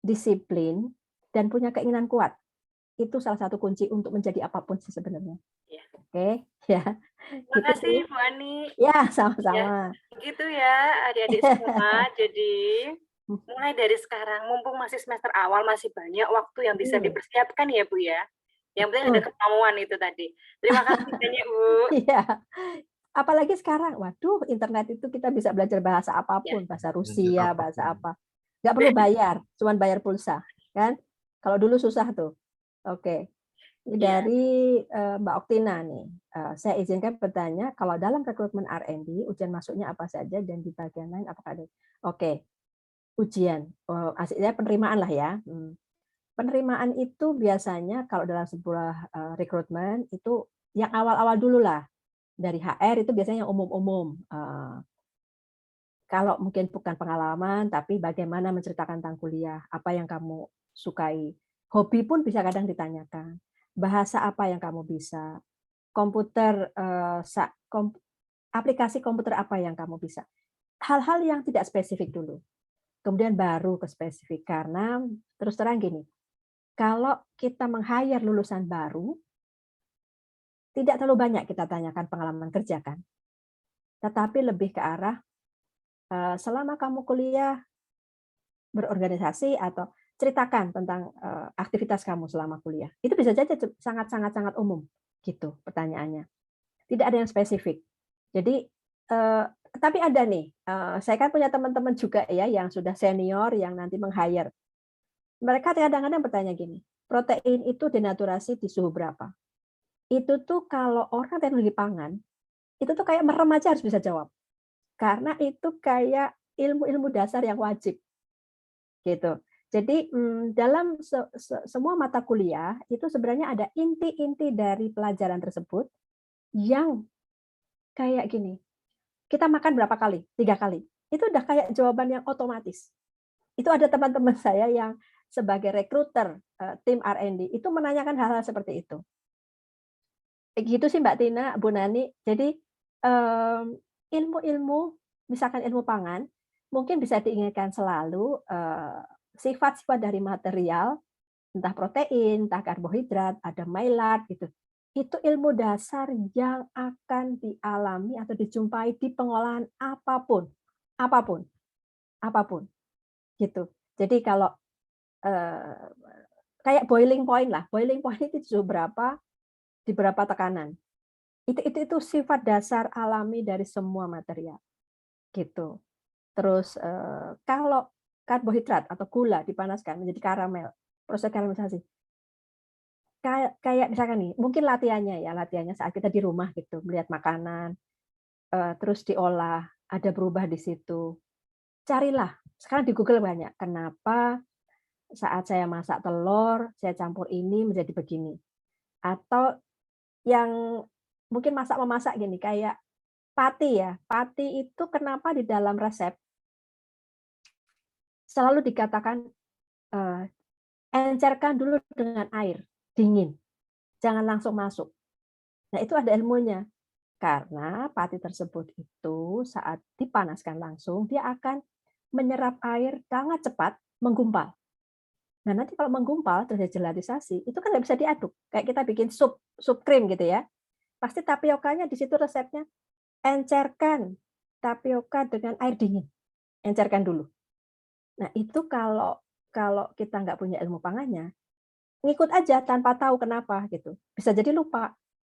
Speaker 2: disiplin, dan punya keinginan kuat. Itu salah satu kunci untuk menjadi apapun sih sebenarnya.
Speaker 6: Ya.
Speaker 2: Oke, ya.
Speaker 6: Terima kasih Bu Ani.
Speaker 2: Ya, sama-sama.
Speaker 6: Ya, begitu ya adik-adik semua. Jadi mulai dari sekarang, mumpung masih semester awal, masih banyak waktu yang bisa dipersiapkan ya Bu ya. Yang penting ada kemauan itu tadi. Terima kasih banyak Bu.
Speaker 2: Iya. Apalagi sekarang, waduh, internet itu kita bisa belajar bahasa apapun, bahasa Rusia, bahasa apa. Nggak perlu bayar, cuma bayar pulsa, kan? Kalau dulu susah tuh. Oke. Dari Mbak Oktina nih, saya izinkan bertanya, kalau dalam rekrutmen R&D, ujian masuknya apa saja dan di bagian lain apakah ada? Oke, ujian, aslinya penerimaan lah ya. Penerimaan itu biasanya kalau dalam sebuah rekrutmen itu yang awal-awal dulu lah. Dari HR itu biasanya yang umum-umum. Kalau mungkin bukan pengalaman, tapi bagaimana menceritakan tentang kuliah, apa yang kamu sukai. Hobi pun bisa kadang ditanyakan. Bahasa apa yang kamu bisa, komputer, aplikasi komputer apa yang kamu bisa. Hal-hal yang tidak spesifik dulu. Kemudian baru ke spesifik. Karena terus terang gini, kalau kita meng-hire lulusan baru, tidak terlalu banyak kita tanyakan pengalaman kerja kan. Tetapi lebih ke arah, selama kamu kuliah berorganisasi atau ceritakan tentang aktivitas kamu selama kuliah. Itu bisa saja sangat umum gitu pertanyaannya. Tidak ada yang spesifik. Jadi tapi ada nih, saya kan punya teman-teman juga ya yang sudah senior yang nanti meng-hire. Mereka kadang-kadang bertanya gini, protein itu denaturasi di suhu berapa? Itu tuh kalau orang teknologi pangan, itu tuh kayak merem aja harus bisa jawab. Karena itu kayak ilmu-ilmu dasar yang wajib. Gitu. Jadi dalam semua mata kuliah itu sebenarnya ada inti-inti dari pelajaran tersebut yang kayak gini. Kita makan berapa kali? 3 kali. Itu udah kayak jawaban yang otomatis. Itu ada teman-teman saya yang sebagai rekruter tim R&D itu menanyakan hal-hal seperti itu. Gitu sih Mbak Tina, Bu Nani. Jadi ilmu-ilmu, misalkan ilmu pangan, mungkin bisa diingatkan selalu sifat-sifat dari material, entah protein, entah karbohidrat, ada maillard gitu. Itu ilmu dasar yang akan dialami atau dijumpai di pengolahan apapun. Apapun. apapun gitu. Jadi kalau kayak boiling point lah, boiling point itu suhu berapa di berapa tekanan. Itu sifat dasar alami dari semua material gitu. Terus kalau karbohidrat atau gula dipanaskan menjadi karamel, proses karamelisasi. Kayak misalkan nih, mungkin latihannya saat kita di rumah gitu, melihat makanan, terus diolah, ada berubah di situ. Carilah, sekarang di Google banyak, kenapa saat saya masak telur, saya campur ini menjadi begini. Atau yang mungkin memasak gini, kayak pati ya, pati itu kenapa di dalam resep selalu dikatakan encerkan dulu dengan air dingin, jangan langsung masuk. Nah itu ada ilmunya, karena pati tersebut itu saat dipanaskan langsung dia akan menyerap air sangat cepat, menggumpal. Nah nanti kalau menggumpal terjadi gelatisasi, itu kan nggak bisa diaduk. Kayak kita bikin sup krim gitu ya. Pasti tapiokanya di situ resepnya encerkan tapioka dengan air dingin, encerkan dulu. Nah itu kalau kita nggak punya ilmu pangannya, ngikut aja tanpa tahu kenapa gitu. Bisa jadi lupa.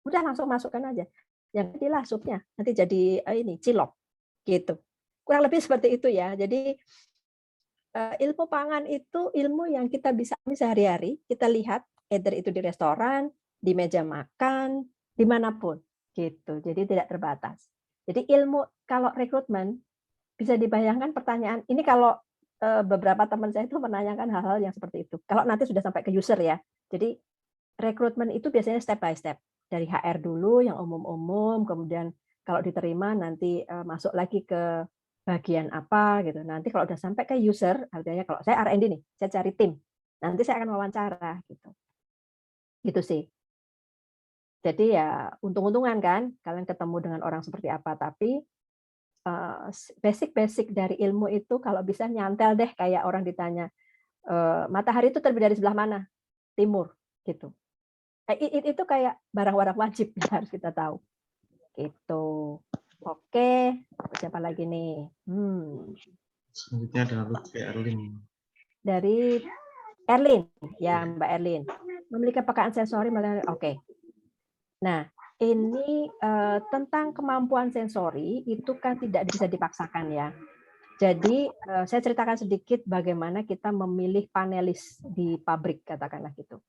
Speaker 2: Udah langsung masukkan aja. Yang jadilah supnya. Nanti jadi ini cilok gitu. Kurang lebih seperti itu ya. Jadi ilmu pangan itu ilmu yang kita bisa sehari-hari, kita lihat either itu di restoran, di meja makan, dimanapun gitu. Jadi tidak terbatas. Jadi ilmu kalau rekrutmen bisa dibayangkan pertanyaan ini kalau beberapa teman saya itu menanyakan hal-hal yang seperti itu. Kalau nanti sudah sampai ke user ya. Jadi rekrutmen itu biasanya step by step. Dari HR dulu yang umum-umum, kemudian kalau diterima nanti masuk lagi ke bagian apa gitu. Nanti kalau udah sampai ke user, artinya kalau saya R&D nih, saya cari tim. Nanti saya akan wawancara gitu. Gitu sih. Jadi ya untung-untungan kan kalian ketemu dengan orang seperti apa, tapi basic dari ilmu itu kalau bisa nyantel deh kayak orang ditanya matahari itu terbit dari sebelah mana? Timur gitu. Itu kayak barang-barang wajib yang harus kita tahu. Gitu. Oke, siapa lagi nih?
Speaker 3: Selanjutnya ada Lutfi Erlin.
Speaker 2: Dari Erlin, ya Mbak Erlin. Memiliki kepekaan sensori, oke. Nah, ini tentang kemampuan sensori itu kan tidak bisa dipaksakan ya. Jadi saya ceritakan sedikit bagaimana kita memilih panelis di pabrik katakanlah gitu.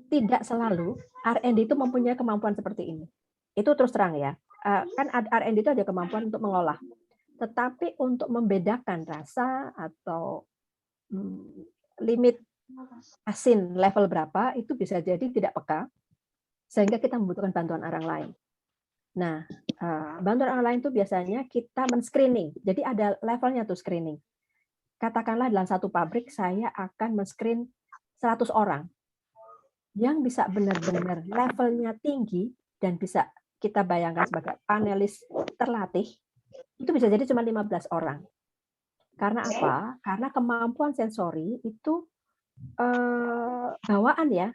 Speaker 2: Tidak selalu R&D itu mempunyai kemampuan seperti ini. Itu terus terang ya. Kan R&D itu ada kemampuan untuk mengolah. Tetapi untuk membedakan rasa atau limit asin level berapa itu bisa jadi tidak peka sehingga kita membutuhkan bantuan orang lain. Nah, bantuan orang lain itu biasanya kita men-screening. Jadi ada levelnya tuh screening. Katakanlah dalam satu pabrik saya akan men-screen 100 orang yang bisa benar-benar levelnya tinggi dan bisa kita bayangkan sebagai panelis terlatih, itu bisa jadi cuma 15 orang. Karena apa? Karena kemampuan sensori itu bawaan ya,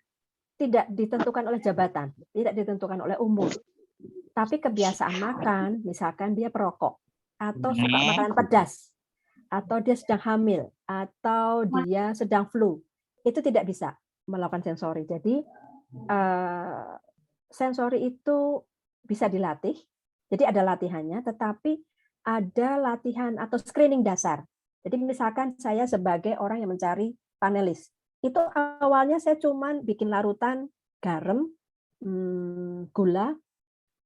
Speaker 2: tidak ditentukan oleh jabatan, tidak ditentukan oleh umur. Tapi kebiasaan makan, misalkan dia perokok, atau suka makanan pedas, atau dia sedang hamil, atau dia sedang flu, itu tidak bisa melakukan sensori. Jadi sensori itu bisa dilatih, jadi ada latihannya, tetapi ada latihan atau screening dasar. Jadi misalkan saya sebagai orang yang mencari panelis, itu awalnya saya cuma bikin larutan garam, gula,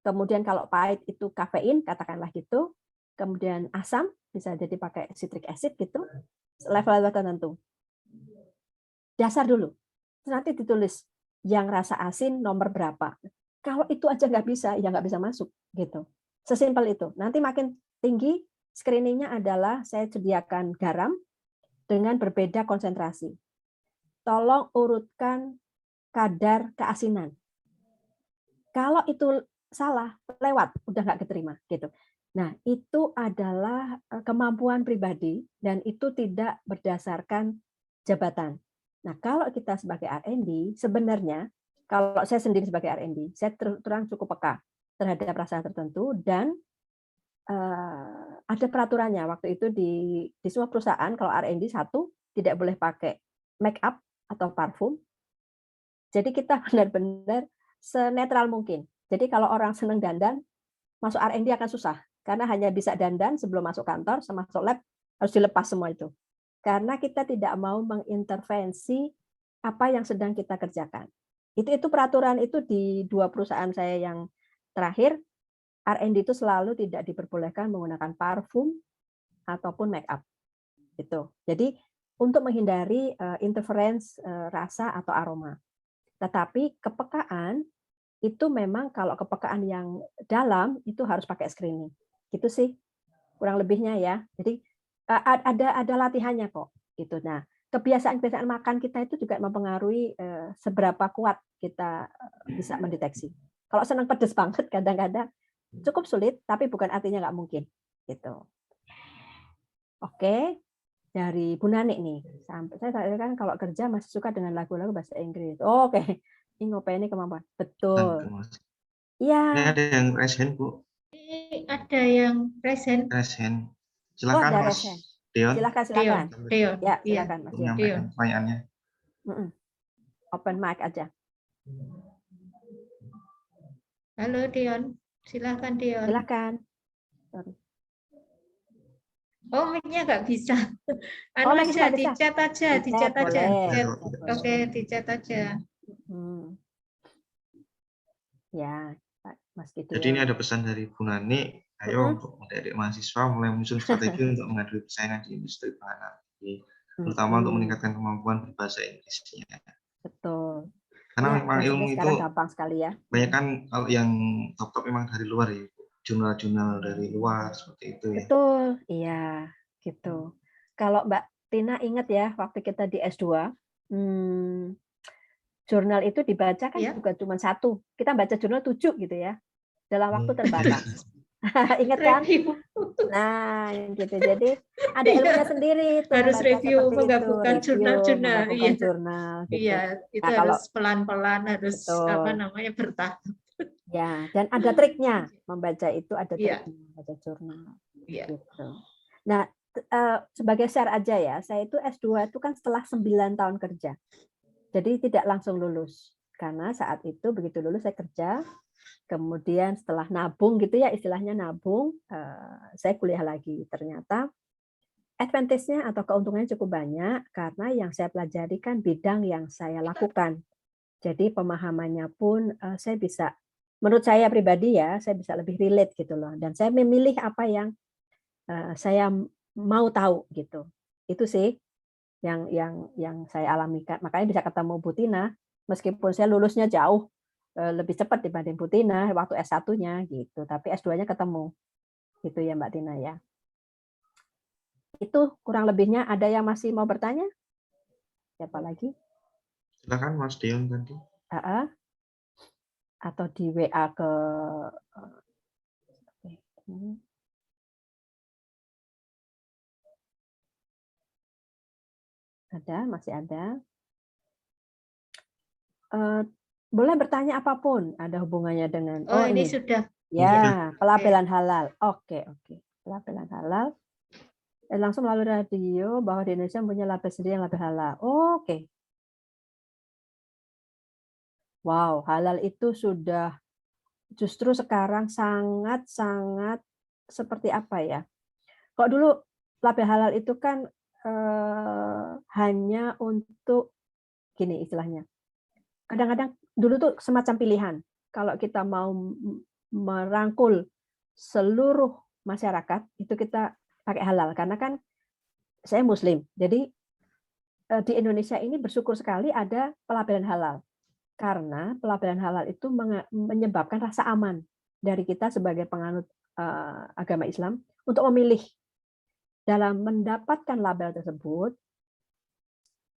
Speaker 2: kemudian kalau pahit itu kafein, katakanlah gitu, kemudian asam, bisa jadi pakai citric acid gitu, level-level tertentu. Dasar dulu. Nanti ditulis yang rasa asin nomor berapa. Kalau itu aja nggak bisa, ya nggak bisa masuk gitu. Sesimpel itu. Nanti makin tinggi screeningnya adalah saya sediakan garam dengan berbeda konsentrasi. Tolong urutkan kadar keasinan. Kalau itu salah, lewat, udah nggak keterima gitu. Nah, itu adalah kemampuan pribadi dan itu tidak berdasarkan jabatan. Nah, kalau kita sebagai R&D, sebenarnya kalau saya sendiri sebagai R&D, saya terang cukup peka terhadap rasa tertentu dan ada peraturannya waktu itu di semua perusahaan. Kalau R&D satu tidak boleh pakai make up atau parfum. Jadi kita benar-benar senetral mungkin. Jadi kalau orang senang dandan, masuk R&D akan susah karena hanya bisa dandan sebelum masuk kantor, masuk lab harus dilepas semua itu. Karena kita tidak mau mengintervensi apa yang sedang kita kerjakan. Itu peraturan itu di 2 perusahaan saya yang terakhir. R&D itu selalu tidak diperbolehkan menggunakan parfum ataupun make up. Gitu. Jadi untuk menghindari interference rasa atau aroma. Tetapi kepekaan itu memang kalau kepekaan yang dalam itu harus pakai screening. Gitu sih kurang lebihnya ya. Jadi ada latihannya kok. Gitu. Nah, kebiasaan-kebiasaan makan kita itu juga mempengaruhi seberapa kuat kita bisa mendeteksi. Kalau senang pedas banget kadang-kadang cukup sulit, tapi bukan artinya nggak mungkin. Gitu. Oke, dari Bu Nani nih. Saya kan kalau kerja masih suka dengan lagu-lagu bahasa Inggris. Oke, ini ngopeni kemampuan. Betul. Iya.
Speaker 3: Ini ada yang raise hand, Bu.
Speaker 4: Ada yang present.
Speaker 3: Raise hand. Silakan Mas Dion.
Speaker 2: Silakan.
Speaker 4: Dion.
Speaker 2: Ya, silakan Mas Dion.
Speaker 3: Menyampaikan pertanyaannya.
Speaker 2: Open mic aja.
Speaker 4: Halo Dion. Silakan Dion.
Speaker 2: Silakan. Sorry.
Speaker 4: Oh, mic-nya nggak bisa. Aja, dicat aja, dicat aja. Oke, dicat aja.
Speaker 2: Ya, Mas Gideon.
Speaker 3: Jadi ini ada pesan dari Bu Nani, ayo untuk adik-adik mahasiswa mulai menyusun strategi untuk menghadapi persaingan di industri pangan, terutama untuk meningkatkan kemampuan berbahasa Inggrisnya.
Speaker 2: Betul.
Speaker 3: Karena
Speaker 2: ya,
Speaker 3: memang ilmu itu
Speaker 2: gampang sekali ya.
Speaker 3: Banyak kan kalau yang top memang dari luar ya, jurnal-jurnal dari luar seperti itu ya.
Speaker 2: Betul, iya, gitu. Kalau Mbak Tina ingat ya, waktu kita di S2, jurnal itu dibaca kan juga cuma 1. Kita baca jurnal 7 gitu ya, dalam waktu terbatas. Ingat kan? Nah, gitu. Jadi ada ilmunya sendiri. Tuh,
Speaker 4: harus review, menggabungkan jurnal-jurnal.
Speaker 2: Iya, jurnal. Gitu.
Speaker 4: Iya, itu nah, harus pelan-pelan, harus bertahap.
Speaker 2: Ya, dan ada triknya membaca itu, ada triknya membaca jurnal. Gitu. Nah, sebagai share aja ya, saya itu S2 itu kan setelah 9 tahun kerja. Jadi tidak langsung lulus. Karena saat itu begitu lulus saya kerja, kemudian setelah nabung gitu ya, istilahnya nabung, saya kuliah lagi. Ternyata advantage-nya atau keuntungannya cukup banyak karena yang saya pelajari kan bidang yang saya lakukan. Jadi pemahamannya pun saya bisa, menurut saya pribadi ya, saya bisa lebih relate gitu loh. Dan saya memilih apa yang saya mau tahu gitu. Itu sih yang saya alami. Makanya bisa ketemu Bu Tina, meskipun saya lulusnya jauh lebih cepat dibanding Bu Tina waktu S1-nya gitu, tapi S2-nya ketemu. Gitu ya Mbak Tina ya. Itu kurang lebihnya. Ada yang masih mau bertanya? Siapa lagi?
Speaker 3: Silakan Mas Dion tadi.
Speaker 2: Atau di WA ke ada, masih ada. Boleh bertanya apapun, ada hubungannya dengan
Speaker 4: ini sudah.
Speaker 2: Ya, pelabelan halal. Oke. Pelabelan halal. Langsung melalui radio bahwa di Indonesia punya label sendiri yang label halal. Oke. Wow, halal itu sudah justru sekarang sangat-sangat seperti apa ya? Kalau dulu label halal itu kan hanya untuk gini istilahnya. Kadang-kadang dulu tuh semacam pilihan. Kalau kita mau merangkul seluruh masyarakat, itu kita pakai halal. Karena kan saya Muslim. Jadi di Indonesia ini bersyukur sekali ada pelabelan halal. Karena pelabelan halal itu menyebabkan rasa aman dari kita sebagai penganut agama Islam untuk memilih dalam mendapatkan label tersebut.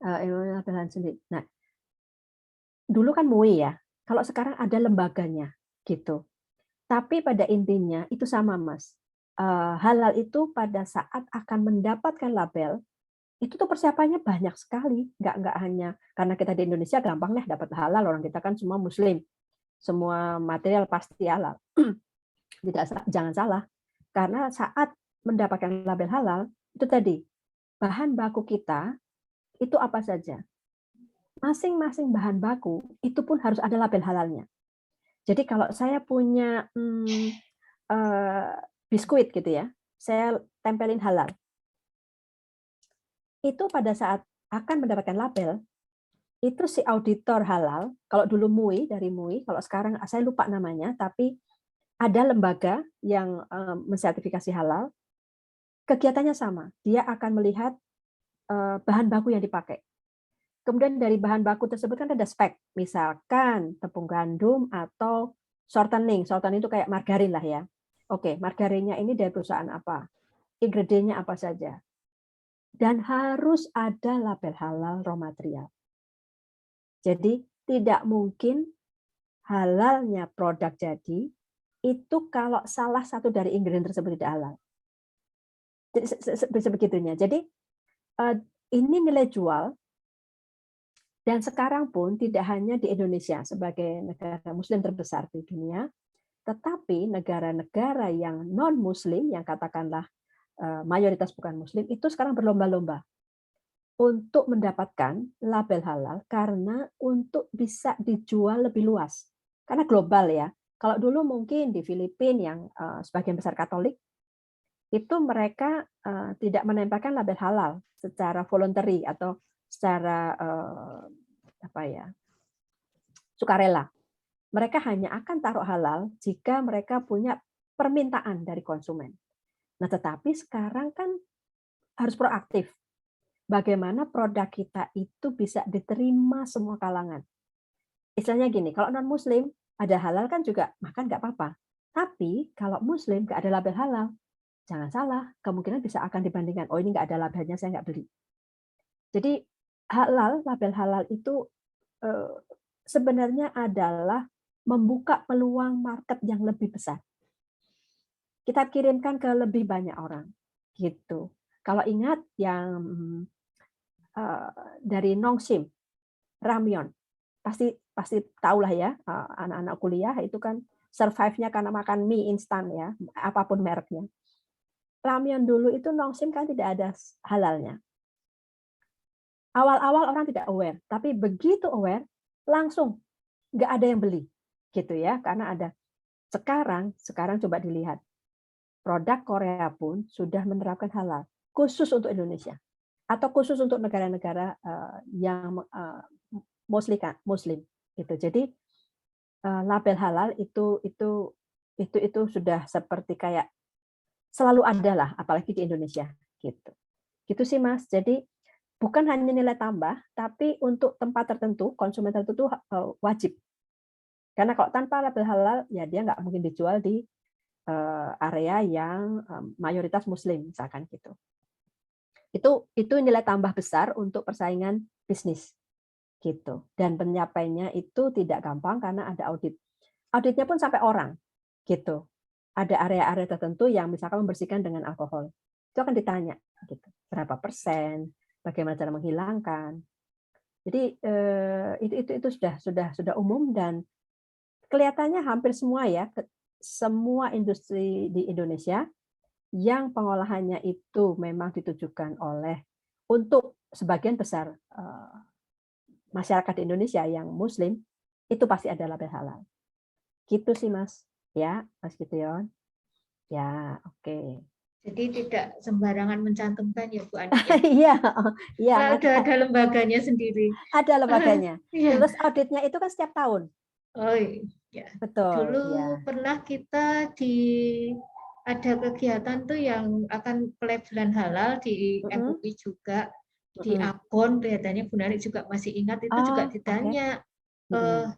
Speaker 2: Labelan sendiri. Nah, dulu kan MUI ya. Kalau sekarang ada lembaganya, gitu. Tapi pada intinya itu sama, Mas. Halal itu pada saat akan mendapatkan label, itu tuh persiapannya banyak sekali. Nggak hanya karena kita di Indonesia gampang deh dapat halal, orang kita kan semua Muslim. Semua material pasti halal. Jangan salah. Karena saat mendapatkan label halal, itu tadi, bahan baku kita itu apa saja. Masing-masing bahan baku itu pun harus ada label halalnya. Jadi kalau saya punya biskuit gitu ya, saya tempelin halal. Itu pada saat akan mendapatkan label, itu si auditor halal, kalau dulu MUI, dari MUI, kalau sekarang saya lupa namanya, tapi ada lembaga yang mensertifikasi halal, kegiatannya sama. Dia akan melihat bahan baku yang dipakai. Kemudian dari bahan baku tersebut kan ada spek, misalkan tepung gandum atau shortening. Shortening itu kayak margarin lah ya. Oke, margarinnya ini dari perusahaan apa? Ingredientnya apa saja? Dan harus ada label halal raw material. Jadi tidak mungkin halalnya produk jadi itu kalau salah satu dari ingredient tersebut tidak halal. Jadi sebegitunya. Jadi ini nilai jual. Dan sekarang pun tidak hanya di Indonesia sebagai negara Muslim terbesar di dunia, tetapi negara-negara yang non-Muslim, yang katakanlah mayoritas bukan Muslim, itu sekarang berlomba-lomba untuk mendapatkan label halal karena untuk bisa dijual lebih luas. Karena global ya. Kalau dulu mungkin di Filipina yang sebagian besar Katolik, itu mereka tidak menempelkan label halal secara voluntary atau secara sukarela. Mereka hanya akan taruh halal jika mereka punya permintaan dari konsumen. Nah, tetapi sekarang kan harus proaktif. Bagaimana produk kita itu bisa diterima semua kalangan. Istilahnya gini, kalau non-Muslim ada halal kan juga makan nggak apa-apa. Tapi kalau Muslim nggak ada label halal, jangan salah, kemungkinan bisa akan dibandingkan, oh ini nggak ada labelnya, saya nggak beli. Jadi label halal itu sebenarnya adalah membuka peluang market yang lebih besar. Kita kirimkan ke lebih banyak orang, gitu. Kalau ingat yang dari Nongshim, ramyeon, pasti tahulah ya, anak-anak kuliah itu kan survive-nya karena makan mie instan ya, apapun mereknya. Ramyeon dulu itu Nongshim kan tidak ada halalnya. Awal-awal orang tidak aware, tapi begitu aware, langsung nggak ada yang beli, gitu ya, karena ada. Sekarang coba dilihat, produk Korea pun sudah menerapkan halal, khusus untuk Indonesia, atau khusus untuk negara-negara yang Muslim, gitu. Jadi label halal itu sudah seperti kayak selalu ada lah, apalagi di Indonesia, gitu. Gitu sih Mas. Jadi bukan hanya nilai tambah, tapi untuk tempat tertentu, konsumen tertentu wajib. Karena kalau tanpa label halal, ya dia nggak mungkin dijual di area yang mayoritas Muslim, misalkan gitu. Itu nilai tambah besar untuk persaingan bisnis, gitu. Dan penyapainya itu tidak gampang karena ada audit. Auditnya pun sampai orang, gitu. Ada area-area tertentu yang misalkan membersihkan dengan alkohol, itu akan ditanya, gitu. Berapa persen? Bagaimana cara menghilangkan. Jadi itu sudah umum dan kelihatannya hampir semua ya, semua industri di Indonesia yang pengolahannya itu memang ditujukan untuk sebagian besar masyarakat di Indonesia yang Muslim, itu pasti ada label halal. Gitu sih Mas. Ya, Mas Gideon. Ya, oke.
Speaker 4: Jadi tidak sembarangan mencantumkan ya Bu Ani.
Speaker 2: Iya, iya.
Speaker 4: Ada lembaganya sendiri.
Speaker 2: Ada lembaganya. Terus auditnya itu kan setiap tahun.
Speaker 4: Oh iya.
Speaker 2: Betul.
Speaker 4: Dulu
Speaker 2: ya.
Speaker 4: pernah kita ada kegiatan tuh yang akan pelabelan halal di MUI juga, di Abon kelihatannya Bu Nani juga masih ingat itu juga ditanya.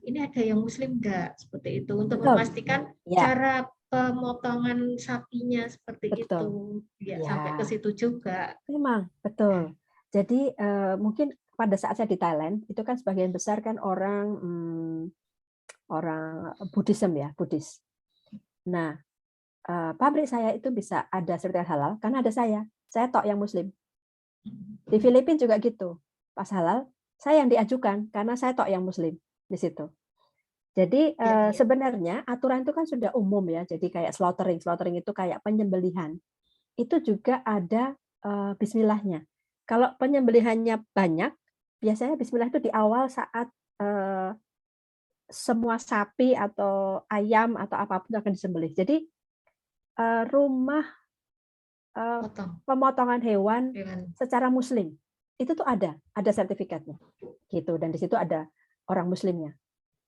Speaker 4: Ini ada yang Muslim enggak seperti itu untuk memastikan cara pemotongan sapinya seperti itu ya, sampai ke situ juga.
Speaker 2: Memang betul. Jadi mungkin pada saat saya di Thailand itu kan sebagian besar kan orang Buddhism ya, Buddhis. Nah, pabrik saya itu bisa ada sertifikat halal karena ada saya tok yang Muslim. Di Filipina juga gitu. Pas halal, saya yang diajukan karena saya tok yang Muslim di situ. Jadi sebenarnya aturan itu kan sudah umum ya. Jadi kayak slaughtering itu kayak penyembelihan. itu juga ada bismillahnya. Kalau penyembelihannya banyak, biasanya bismillah itu di awal saat semua sapi atau ayam atau apapun akan disembelih. Jadi rumah pemotongan hewan secara muslim itu tuh ada sertifikatnya gitu, dan di situ ada orang muslimnya.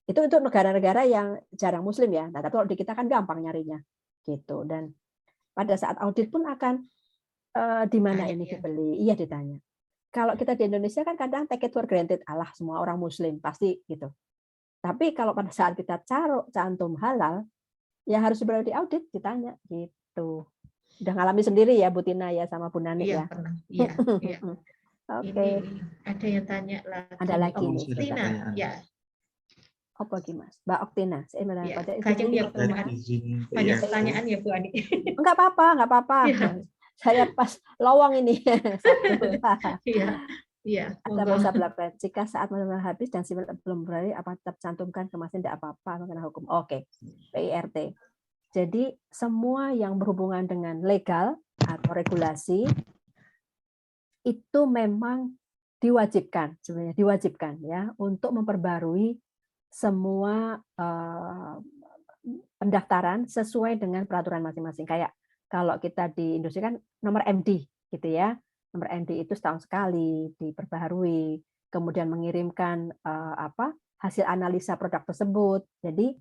Speaker 2: Itu untuk negara-negara yang jarang muslim ya. Nah, tapi kalau di kita kan gampang nyarinya gitu. Dan pada saat audit pun akan di mana ini dibeli? Iya, ditanya. Kalau kita di Indonesia kan kadang take it for granted, Allah semua orang muslim pasti gitu. Tapi kalau pada saat kita cantum halal, ya harus benar diaudit, ditanya gitu. Udah ngalami sendiri ya Bu Tina ya sama Bu Nani ya.
Speaker 4: Pernah. Iya.
Speaker 2: Oke.
Speaker 4: Ada yang tanya lagi.
Speaker 2: Ada lagi nih.
Speaker 4: Tina, ya.
Speaker 2: Apa gimana, Mbak Oktina?
Speaker 4: Ya, banyak ya banyak pertanyaan ya Bu Ani.
Speaker 2: Enggak apa-apa. Ya. Saya pas lowong ini.
Speaker 4: Iya.
Speaker 2: Ada masa belakang. Jika saat masa habis dan simbol belum berakhir, apa tetap cantumkan kemasin tidak apa-apa mengenai hukum. Oke. PIRT. Jadi semua yang berhubungan dengan legal atau regulasi itu memang diwajibkan, sebenarnya diwajibkan ya untuk memperbarui semua pendaftaran sesuai dengan peraturan masing-masing. Kayak kalau kita di industri kan nomor MD gitu ya. Nomor MD itu setahun sekali diperbaharui, kemudian mengirimkan hasil analisa produk tersebut. Jadi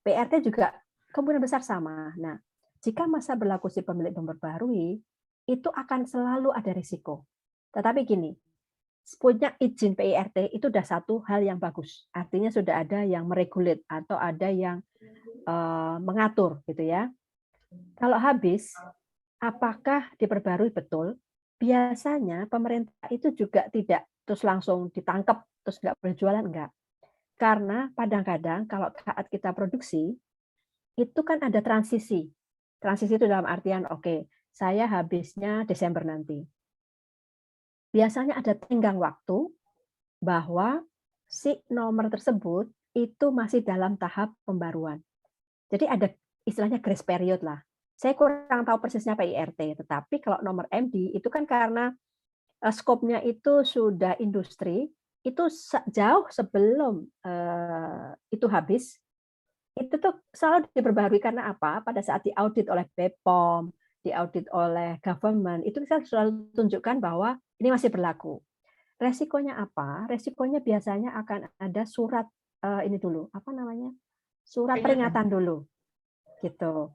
Speaker 2: PRT juga kemungkinan besar sama. Nah, jika masa berlaku si pemilik memperbaharui, itu akan selalu ada risiko. Tetapi gini, punya izin PIRT itu sudah satu hal yang bagus. Artinya sudah ada yang meregulate atau ada yang mengatur gitu ya. Kalau habis, apakah diperbarui betul? Biasanya pemerintah itu juga tidak terus langsung ditangkap terus nggak berjualan, enggak. Karena kadang-kadang kalau saat kita produksi itu kan ada transisi. Transisi itu dalam artian oke, saya habisnya Desember nanti. Biasanya ada tenggang waktu bahwa si nomor tersebut itu masih dalam tahap pembaruan. Jadi ada istilahnya grace period lah. Saya kurang tahu persisnya PIRT, tetapi kalau nomor MD itu kan karena skopnya itu sudah industri, itu jauh sebelum itu habis, itu tuh selalu diperbaharui karena apa? Pada saat diaudit oleh BPOM, diaudit oleh government, itu kita selalu tunjukkan bahwa ini masih berlaku. Resikonya apa? Resikonya biasanya akan ada surat ini dulu, apa namanya? Surat peringatan dulu. Gitu.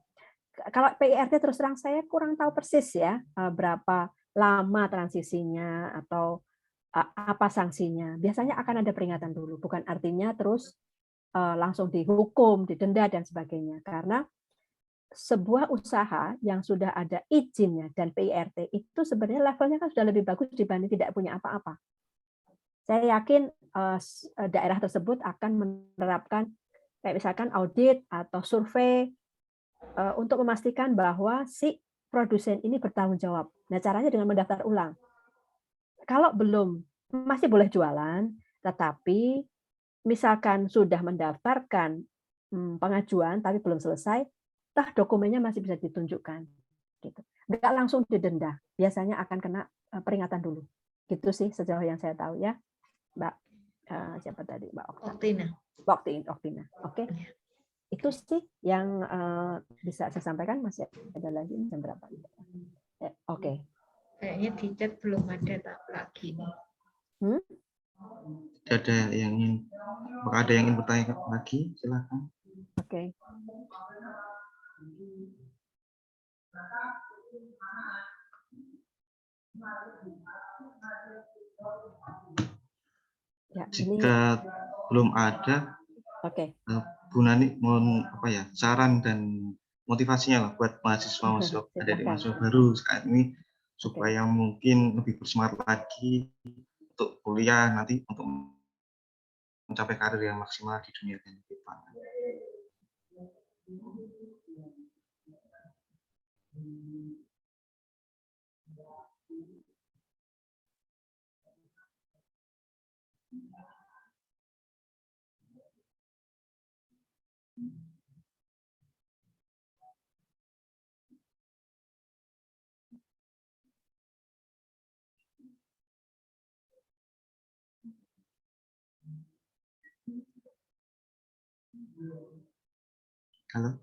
Speaker 2: Kalau PIRT terus terang saya kurang tahu persis ya berapa lama transisinya atau apa sanksinya. Biasanya akan ada peringatan dulu, bukan artinya terus langsung dihukum, didenda dan sebagainya. Karena sebuah usaha yang sudah ada izinnya dan PIRT itu sebenarnya levelnya kan sudah lebih bagus dibanding tidak punya apa-apa. Saya yakin daerah tersebut akan menerapkan kayak misalkan audit atau survei untuk memastikan bahwa si produsen ini bertanggung jawab. Nah, caranya dengan mendaftar ulang. Kalau belum, masih boleh jualan, tetapi misalkan sudah mendaftarkan pengajuan tapi belum selesai, toh dokumennya masih bisa ditunjukkan. Gitu. Nggak langsung didenda, biasanya akan kena peringatan dulu. Gitu sih sejauh yang saya tahu ya, Mbak. Siapa tadi, Mbak
Speaker 4: Oktina.
Speaker 2: Oktina. Oke. Itu sih yang bisa saya sampaikan. Masih ada lagi jam berapa? Oke.
Speaker 4: Kayaknya di chat belum ada lagi.
Speaker 3: Ada yang ingin, apakah ada yang ingin bertanya lagi? Silakan.
Speaker 2: Oke. Ya,
Speaker 3: jika belum ada, Bu Nani mohon saran dan motivasinya lah buat mahasiswa mahasiswa baru saat ini supaya mungkin lebih bersemangat lagi untuk kuliah nanti untuk mencapai karir yang maksimal di dunia teknik pangan. Halo?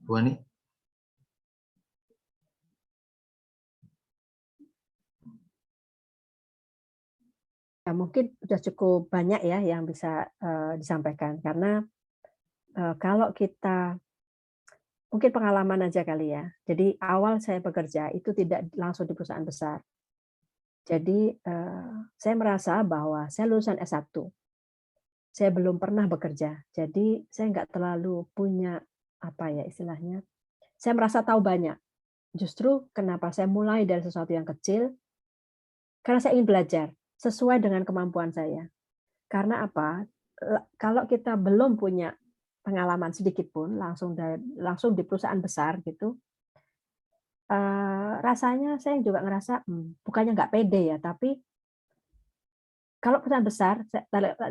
Speaker 3: Bu Ani?
Speaker 2: Ya, mungkin sudah cukup banyak ya yang bisa disampaikan, karena kalau kita mungkin pengalaman aja kali ya. Jadi awal saya bekerja itu tidak langsung di perusahaan besar. Jadi saya merasa bahwa saya lulusan S1. Saya belum pernah bekerja. Jadi saya nggak terlalu punya apa ya istilahnya. Saya merasa tahu banyak. Justru kenapa saya mulai dari sesuatu yang kecil, karena saya ingin belajar sesuai dengan kemampuan saya. Karena apa? Kalau kita belum punya pengalaman sedikit pun langsung di perusahaan besar gitu, rasanya saya juga ngerasa bukannya nggak pede ya, tapi kalau perusahaan besar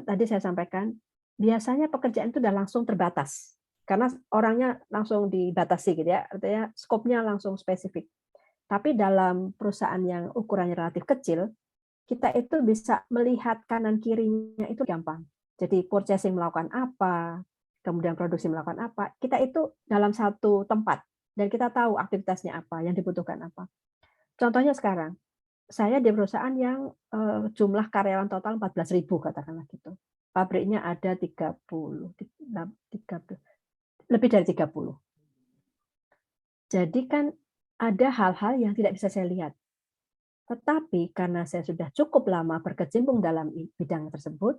Speaker 2: tadi saya sampaikan biasanya pekerjaan itu udah langsung terbatas karena orangnya langsung dibatasi gitu ya, artinya skopnya langsung spesifik. Tapi dalam perusahaan yang ukurannya relatif kecil, kita itu bisa melihat kanan kirinya itu gampang. Jadi purchasing melakukan apa, kemudian produksi melakukan apa, kita itu dalam satu tempat dan kita tahu aktivitasnya apa, yang dibutuhkan apa. Contohnya sekarang, saya di perusahaan yang jumlah karyawan total 14.000 katakanlah gitu. Pabriknya ada 30, lebih dari 30. Jadi kan ada hal-hal yang tidak bisa saya lihat. Tetapi karena saya sudah cukup lama berkecimpung dalam bidang tersebut,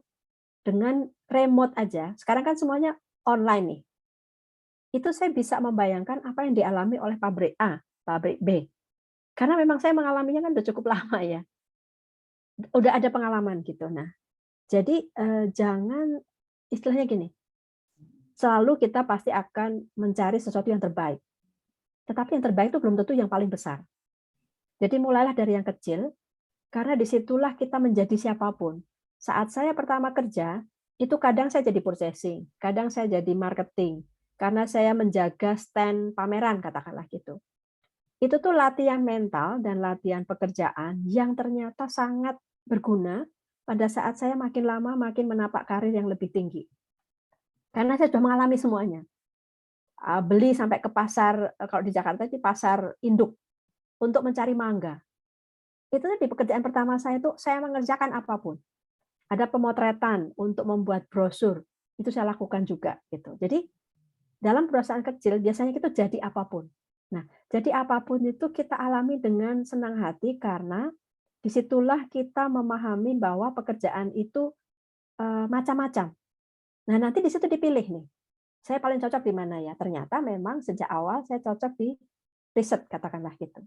Speaker 2: dengan remote aja, sekarang kan semuanya online nih. Itu saya bisa membayangkan apa yang dialami oleh pabrik A, pabrik B. Karena memang saya mengalaminya kan udah cukup lama ya. Udah ada pengalaman gitu. Nah, jadi jangan istilahnya gini. Selalu kita pasti akan mencari sesuatu yang terbaik. Tetapi yang terbaik itu belum tentu yang paling besar. Jadi mulailah dari yang kecil, karena disitulah kita menjadi siapapun. Saat saya pertama kerja, itu kadang saya jadi purchasing, kadang saya jadi marketing, karena saya menjaga stand pameran, katakanlah gitu. Itu tuh latihan mental dan latihan pekerjaan yang ternyata sangat berguna pada saat saya makin lama makin menapak karir yang lebih tinggi. Karena saya sudah mengalami semuanya. Beli sampai ke pasar, kalau di Jakarta itu pasar induk, untuk mencari mangga. Itu di pekerjaan pertama saya itu saya mengerjakan apapun. Ada pemotretan untuk membuat brosur, itu saya lakukan juga gitu. Jadi dalam perusahaan kecil biasanya kita jadi apapun. Nah, jadi apapun itu kita alami dengan senang hati karena disitulah kita memahami bahwa pekerjaan itu macam-macam. Nah, nanti di situ dipilih nih. Saya paling cocok di mana ya? Ternyata memang sejak awal saya cocok di riset, katakanlah gitu.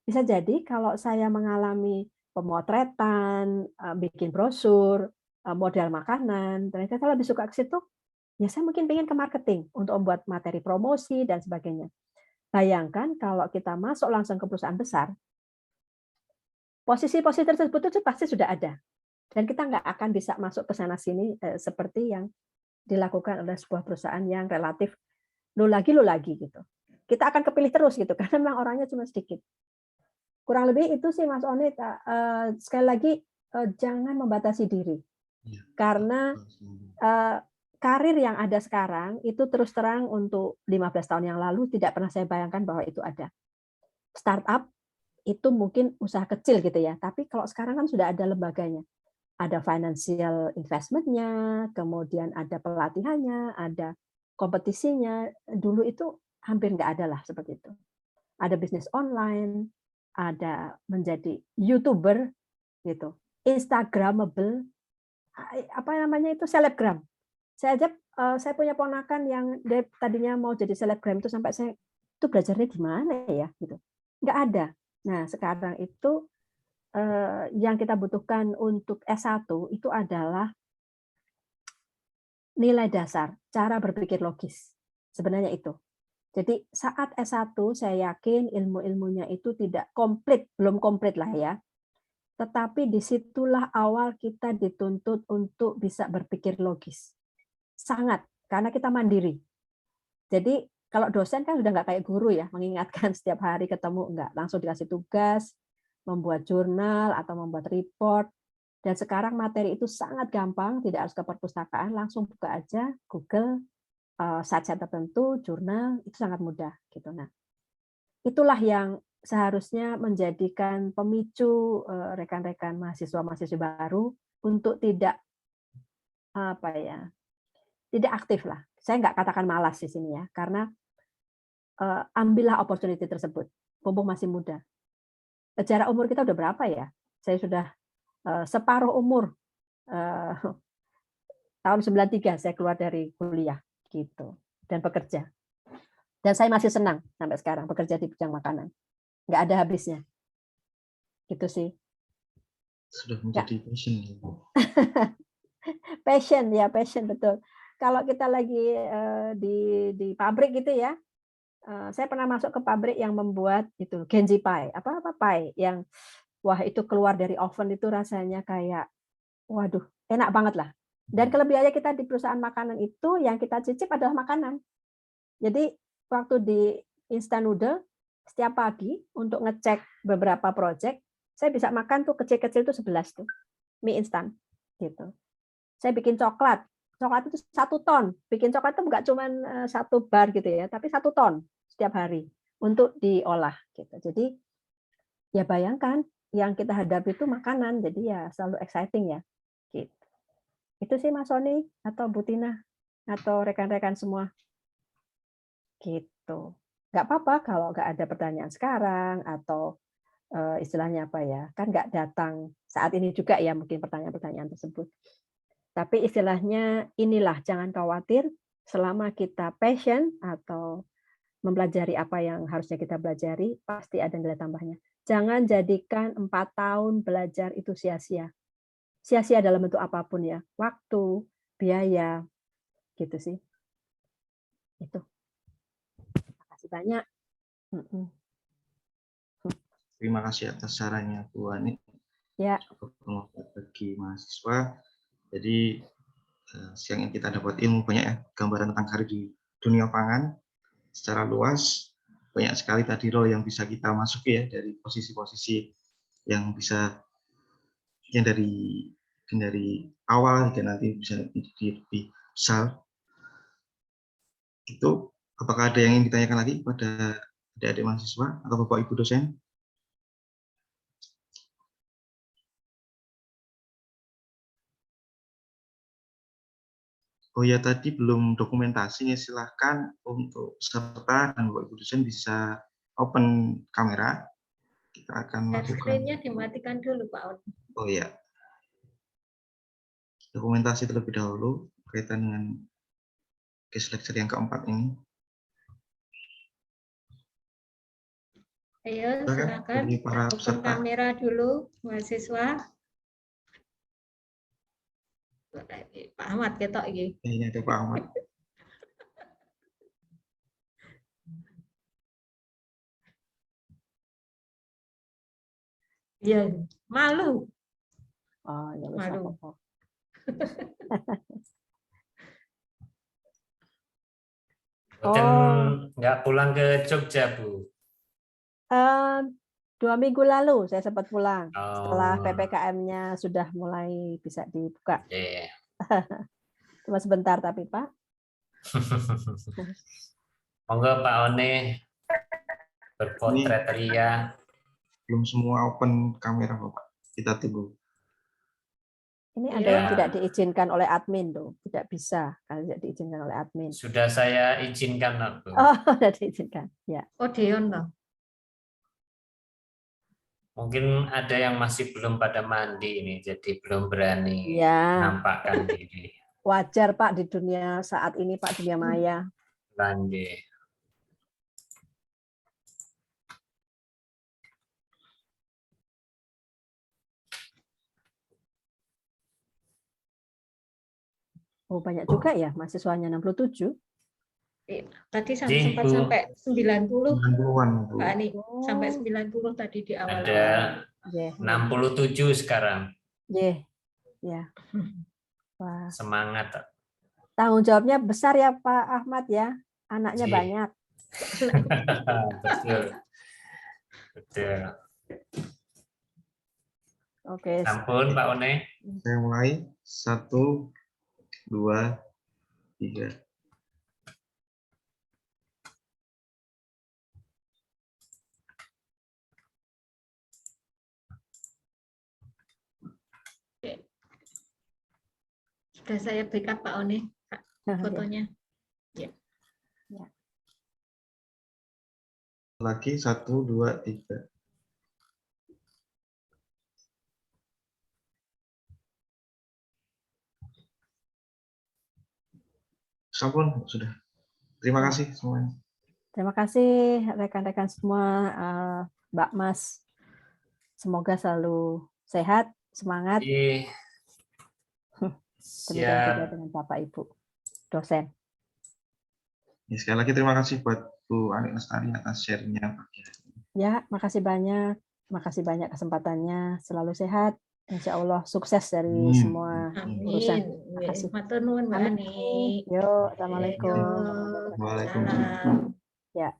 Speaker 2: Bisa jadi kalau saya mengalami pemotretan, bikin brosur, model makanan, ternyata saya lebih suka ke situ, ya saya mungkin pengen ke marketing untuk membuat materi promosi dan sebagainya. Bayangkan kalau kita masuk langsung ke perusahaan besar, posisi-posisi tersebut itu pasti sudah ada. Dan kita nggak akan bisa masuk ke sana-sini seperti yang dilakukan oleh sebuah perusahaan yang relatif lu lagi gitu. Kita akan kepilih terus gitu karena memang orangnya cuma sedikit. Kurang lebih itu sih Mas Onit. Sekali lagi jangan membatasi diri karena karir yang ada sekarang itu terus terang untuk 15 tahun yang lalu tidak pernah saya bayangkan bahwa itu ada. Startup itu mungkin usaha kecil gitu ya, tapi kalau sekarang kan sudah ada lembaganya. Ada financial investment-nya, kemudian ada pelatihannya, ada kompetisinya. Dulu itu hampir nggak ada lah seperti itu. Ada bisnis online, ada menjadi YouTuber gitu, Instagramable, apa namanya itu selebgram. Saya punya ponakan yang dia tadinya mau jadi selebgram itu sampai saya itu belajarnya di mana ya gitu. Nggak ada. Nah, sekarang itu yang kita butuhkan untuk S1 itu adalah nilai dasar, cara berpikir logis. Sebenarnya itu. Jadi saat S1 saya yakin ilmu-ilmunya itu tidak komplit, belum komplit lah ya. Tetapi disitulah awal kita dituntut untuk bisa berpikir logis. Sangat, karena kita mandiri. Jadi kalau dosen kan sudah nggak kayak guru ya, mengingatkan setiap hari ketemu, enggak. Langsung dikasih tugas, membuat jurnal atau membuat report. Dan sekarang materi itu sangat gampang, tidak harus ke perpustakaan, langsung buka aja Google, site-site tertentu, jurnal, itu sangat mudah gitu. Nah, itulah yang seharusnya menjadikan pemicu rekan-rekan mahasiswa-mahasiswa baru untuk tidak tidak aktif lah. Saya nggak katakan malas di sini ya, karena ambillah opportunity tersebut, mumpung masih muda. Jarak umur kita udah berapa ya? Saya sudah separuh umur, tahun 93 saya keluar dari kuliah gitu dan bekerja. Dan saya masih senang sampai sekarang bekerja di bidang makanan. Nggak ada habisnya. Gitu sih.
Speaker 3: Sudah menjadi passion.
Speaker 2: Passion betul. Kalau kita lagi di pabrik gitu ya, saya pernah masuk ke pabrik yang membuat itu Genji pie, apa pie yang wah itu keluar dari oven itu rasanya kayak waduh enak banget lah. Dan kelebihannya kita di perusahaan makanan itu yang kita cicip adalah makanan. Jadi waktu di instant noodle setiap pagi untuk ngecek beberapa project, saya bisa makan tuh kecil-kecil tuh 11 tuh mie instan gitu. Saya bikin coklat itu 1 ton. Bikin coklat itu nggak cuma 1 bar gitu ya, tapi 1 ton setiap hari untuk diolah gitu. Jadi ya bayangkan yang kita hadapi itu makanan, jadi ya selalu exciting ya. Gitu. Itu sih Mas Sony atau Bu Tina atau rekan-rekan semua. Gitu. Nggak apa-apa kalau nggak ada pertanyaan sekarang atau istilahnya apa ya, kan nggak datang saat ini juga ya mungkin pertanyaan-pertanyaan tersebut. Tapi istilahnya inilah, jangan khawatir selama kita passion atau mempelajari apa yang harusnya kita pelajari, pasti ada nilai tambahnya. Jangan jadikan 4 tahun belajar itu sia-sia. Sia-sia dalam bentuk apapun ya, waktu, biaya, gitu sih. Itu. Terima kasih banyak.
Speaker 3: Terima kasih atas sarannya Bu Ani.
Speaker 2: Ya.
Speaker 3: Cukup bagi mahasiswa. Jadi siang ini kita dapat ilmu banyak ya, gambaran tentang karir di dunia pangan secara luas. Banyak sekali tadi role yang bisa kita masuki ya, dari posisi-posisi yang bisa yang dari awal hingga nanti bisa lebih besar. Itu apakah ada yang ingin ditanyakan lagi pada adik-adik mahasiswa atau Bapak Ibu dosen? Oh ya, tadi belum dokumentasinya, silahkan untuk peserta dan Bapak Ibu dosen bisa open kamera. Kita akan lakukan.
Speaker 4: Screen-nya dimatikan dulu Pak On.
Speaker 3: Oh ya. Dokumentasi terlebih dahulu berkaitan dengan case lecture yang keempat ini.
Speaker 4: Ayo silakan
Speaker 3: para
Speaker 4: open
Speaker 3: peserta.
Speaker 4: kamera dulu mahasiswa. Pak Ahmad ketok iki.
Speaker 3: Ini ada Pak Ahmad.
Speaker 4: Iya, malu.
Speaker 2: Oh, ya
Speaker 4: malu.
Speaker 7: Mungkin nggak pulang ke Jogja, Bu?
Speaker 2: 2 minggu lalu saya sempat pulang setelah PPKM-nya sudah mulai bisa dibuka.
Speaker 7: Yeah.
Speaker 2: Cuma sebentar tapi Pak.
Speaker 7: Monggo Pak One berpotret ria.
Speaker 3: Belum semua open kamera Bapak. Kita tunggu.
Speaker 2: Ini ada yang tidak diizinkan oleh admin tuh, tidak bisa kalau tidak diizinkan oleh admin.
Speaker 7: Sudah saya izinkan, Bu.
Speaker 2: Oh, sudah diizinkan. Ya.
Speaker 4: Oh, Deon, Bang.
Speaker 7: Mungkin ada yang masih belum pada mandi ini, jadi belum berani menampakkan diri.
Speaker 2: Wajar Pak di dunia saat ini Pak, dunia maya.
Speaker 7: Lanjut.
Speaker 2: Oh, banyak juga ya mahasiswanya 67.
Speaker 4: Tadi sempat sampai 90.
Speaker 3: 90-an,
Speaker 4: Pak Ani, sampai 90 tadi di awal.
Speaker 7: Ada 67 sekarang.
Speaker 2: Ya. Wah.
Speaker 7: Semangat.
Speaker 2: Tanggung jawabnya besar ya Pak Ahmad ya. Anaknya banyak.
Speaker 7: Betul. Betul.
Speaker 2: Oke.
Speaker 7: Sampun Pak One.
Speaker 3: Saya mulai. 1, 2, 3.
Speaker 4: Sudah saya backup Pak One fotonya. Ya.
Speaker 3: Lagi 1, 2, 3. Sampun, sudah. Terima kasih semuanya.
Speaker 2: Terima kasih rekan-rekan semua, Mbak Mas. Semoga selalu sehat, semangat. Demikian juga dengan Bapak Ibu dosen.
Speaker 3: Ya, sekali lagi terima kasih buat Bu Anik Lestari atas share-nya pagi hari ini.
Speaker 2: Ya, makasih banyak kesempatannya. Selalu sehat. Insya Allah sukses dari semua urusan.
Speaker 4: Terima kasih. Matur nuwun Mbak Ani.
Speaker 2: Yuk, assalamualaikum.
Speaker 3: Waalaikumsalam.
Speaker 2: Ya.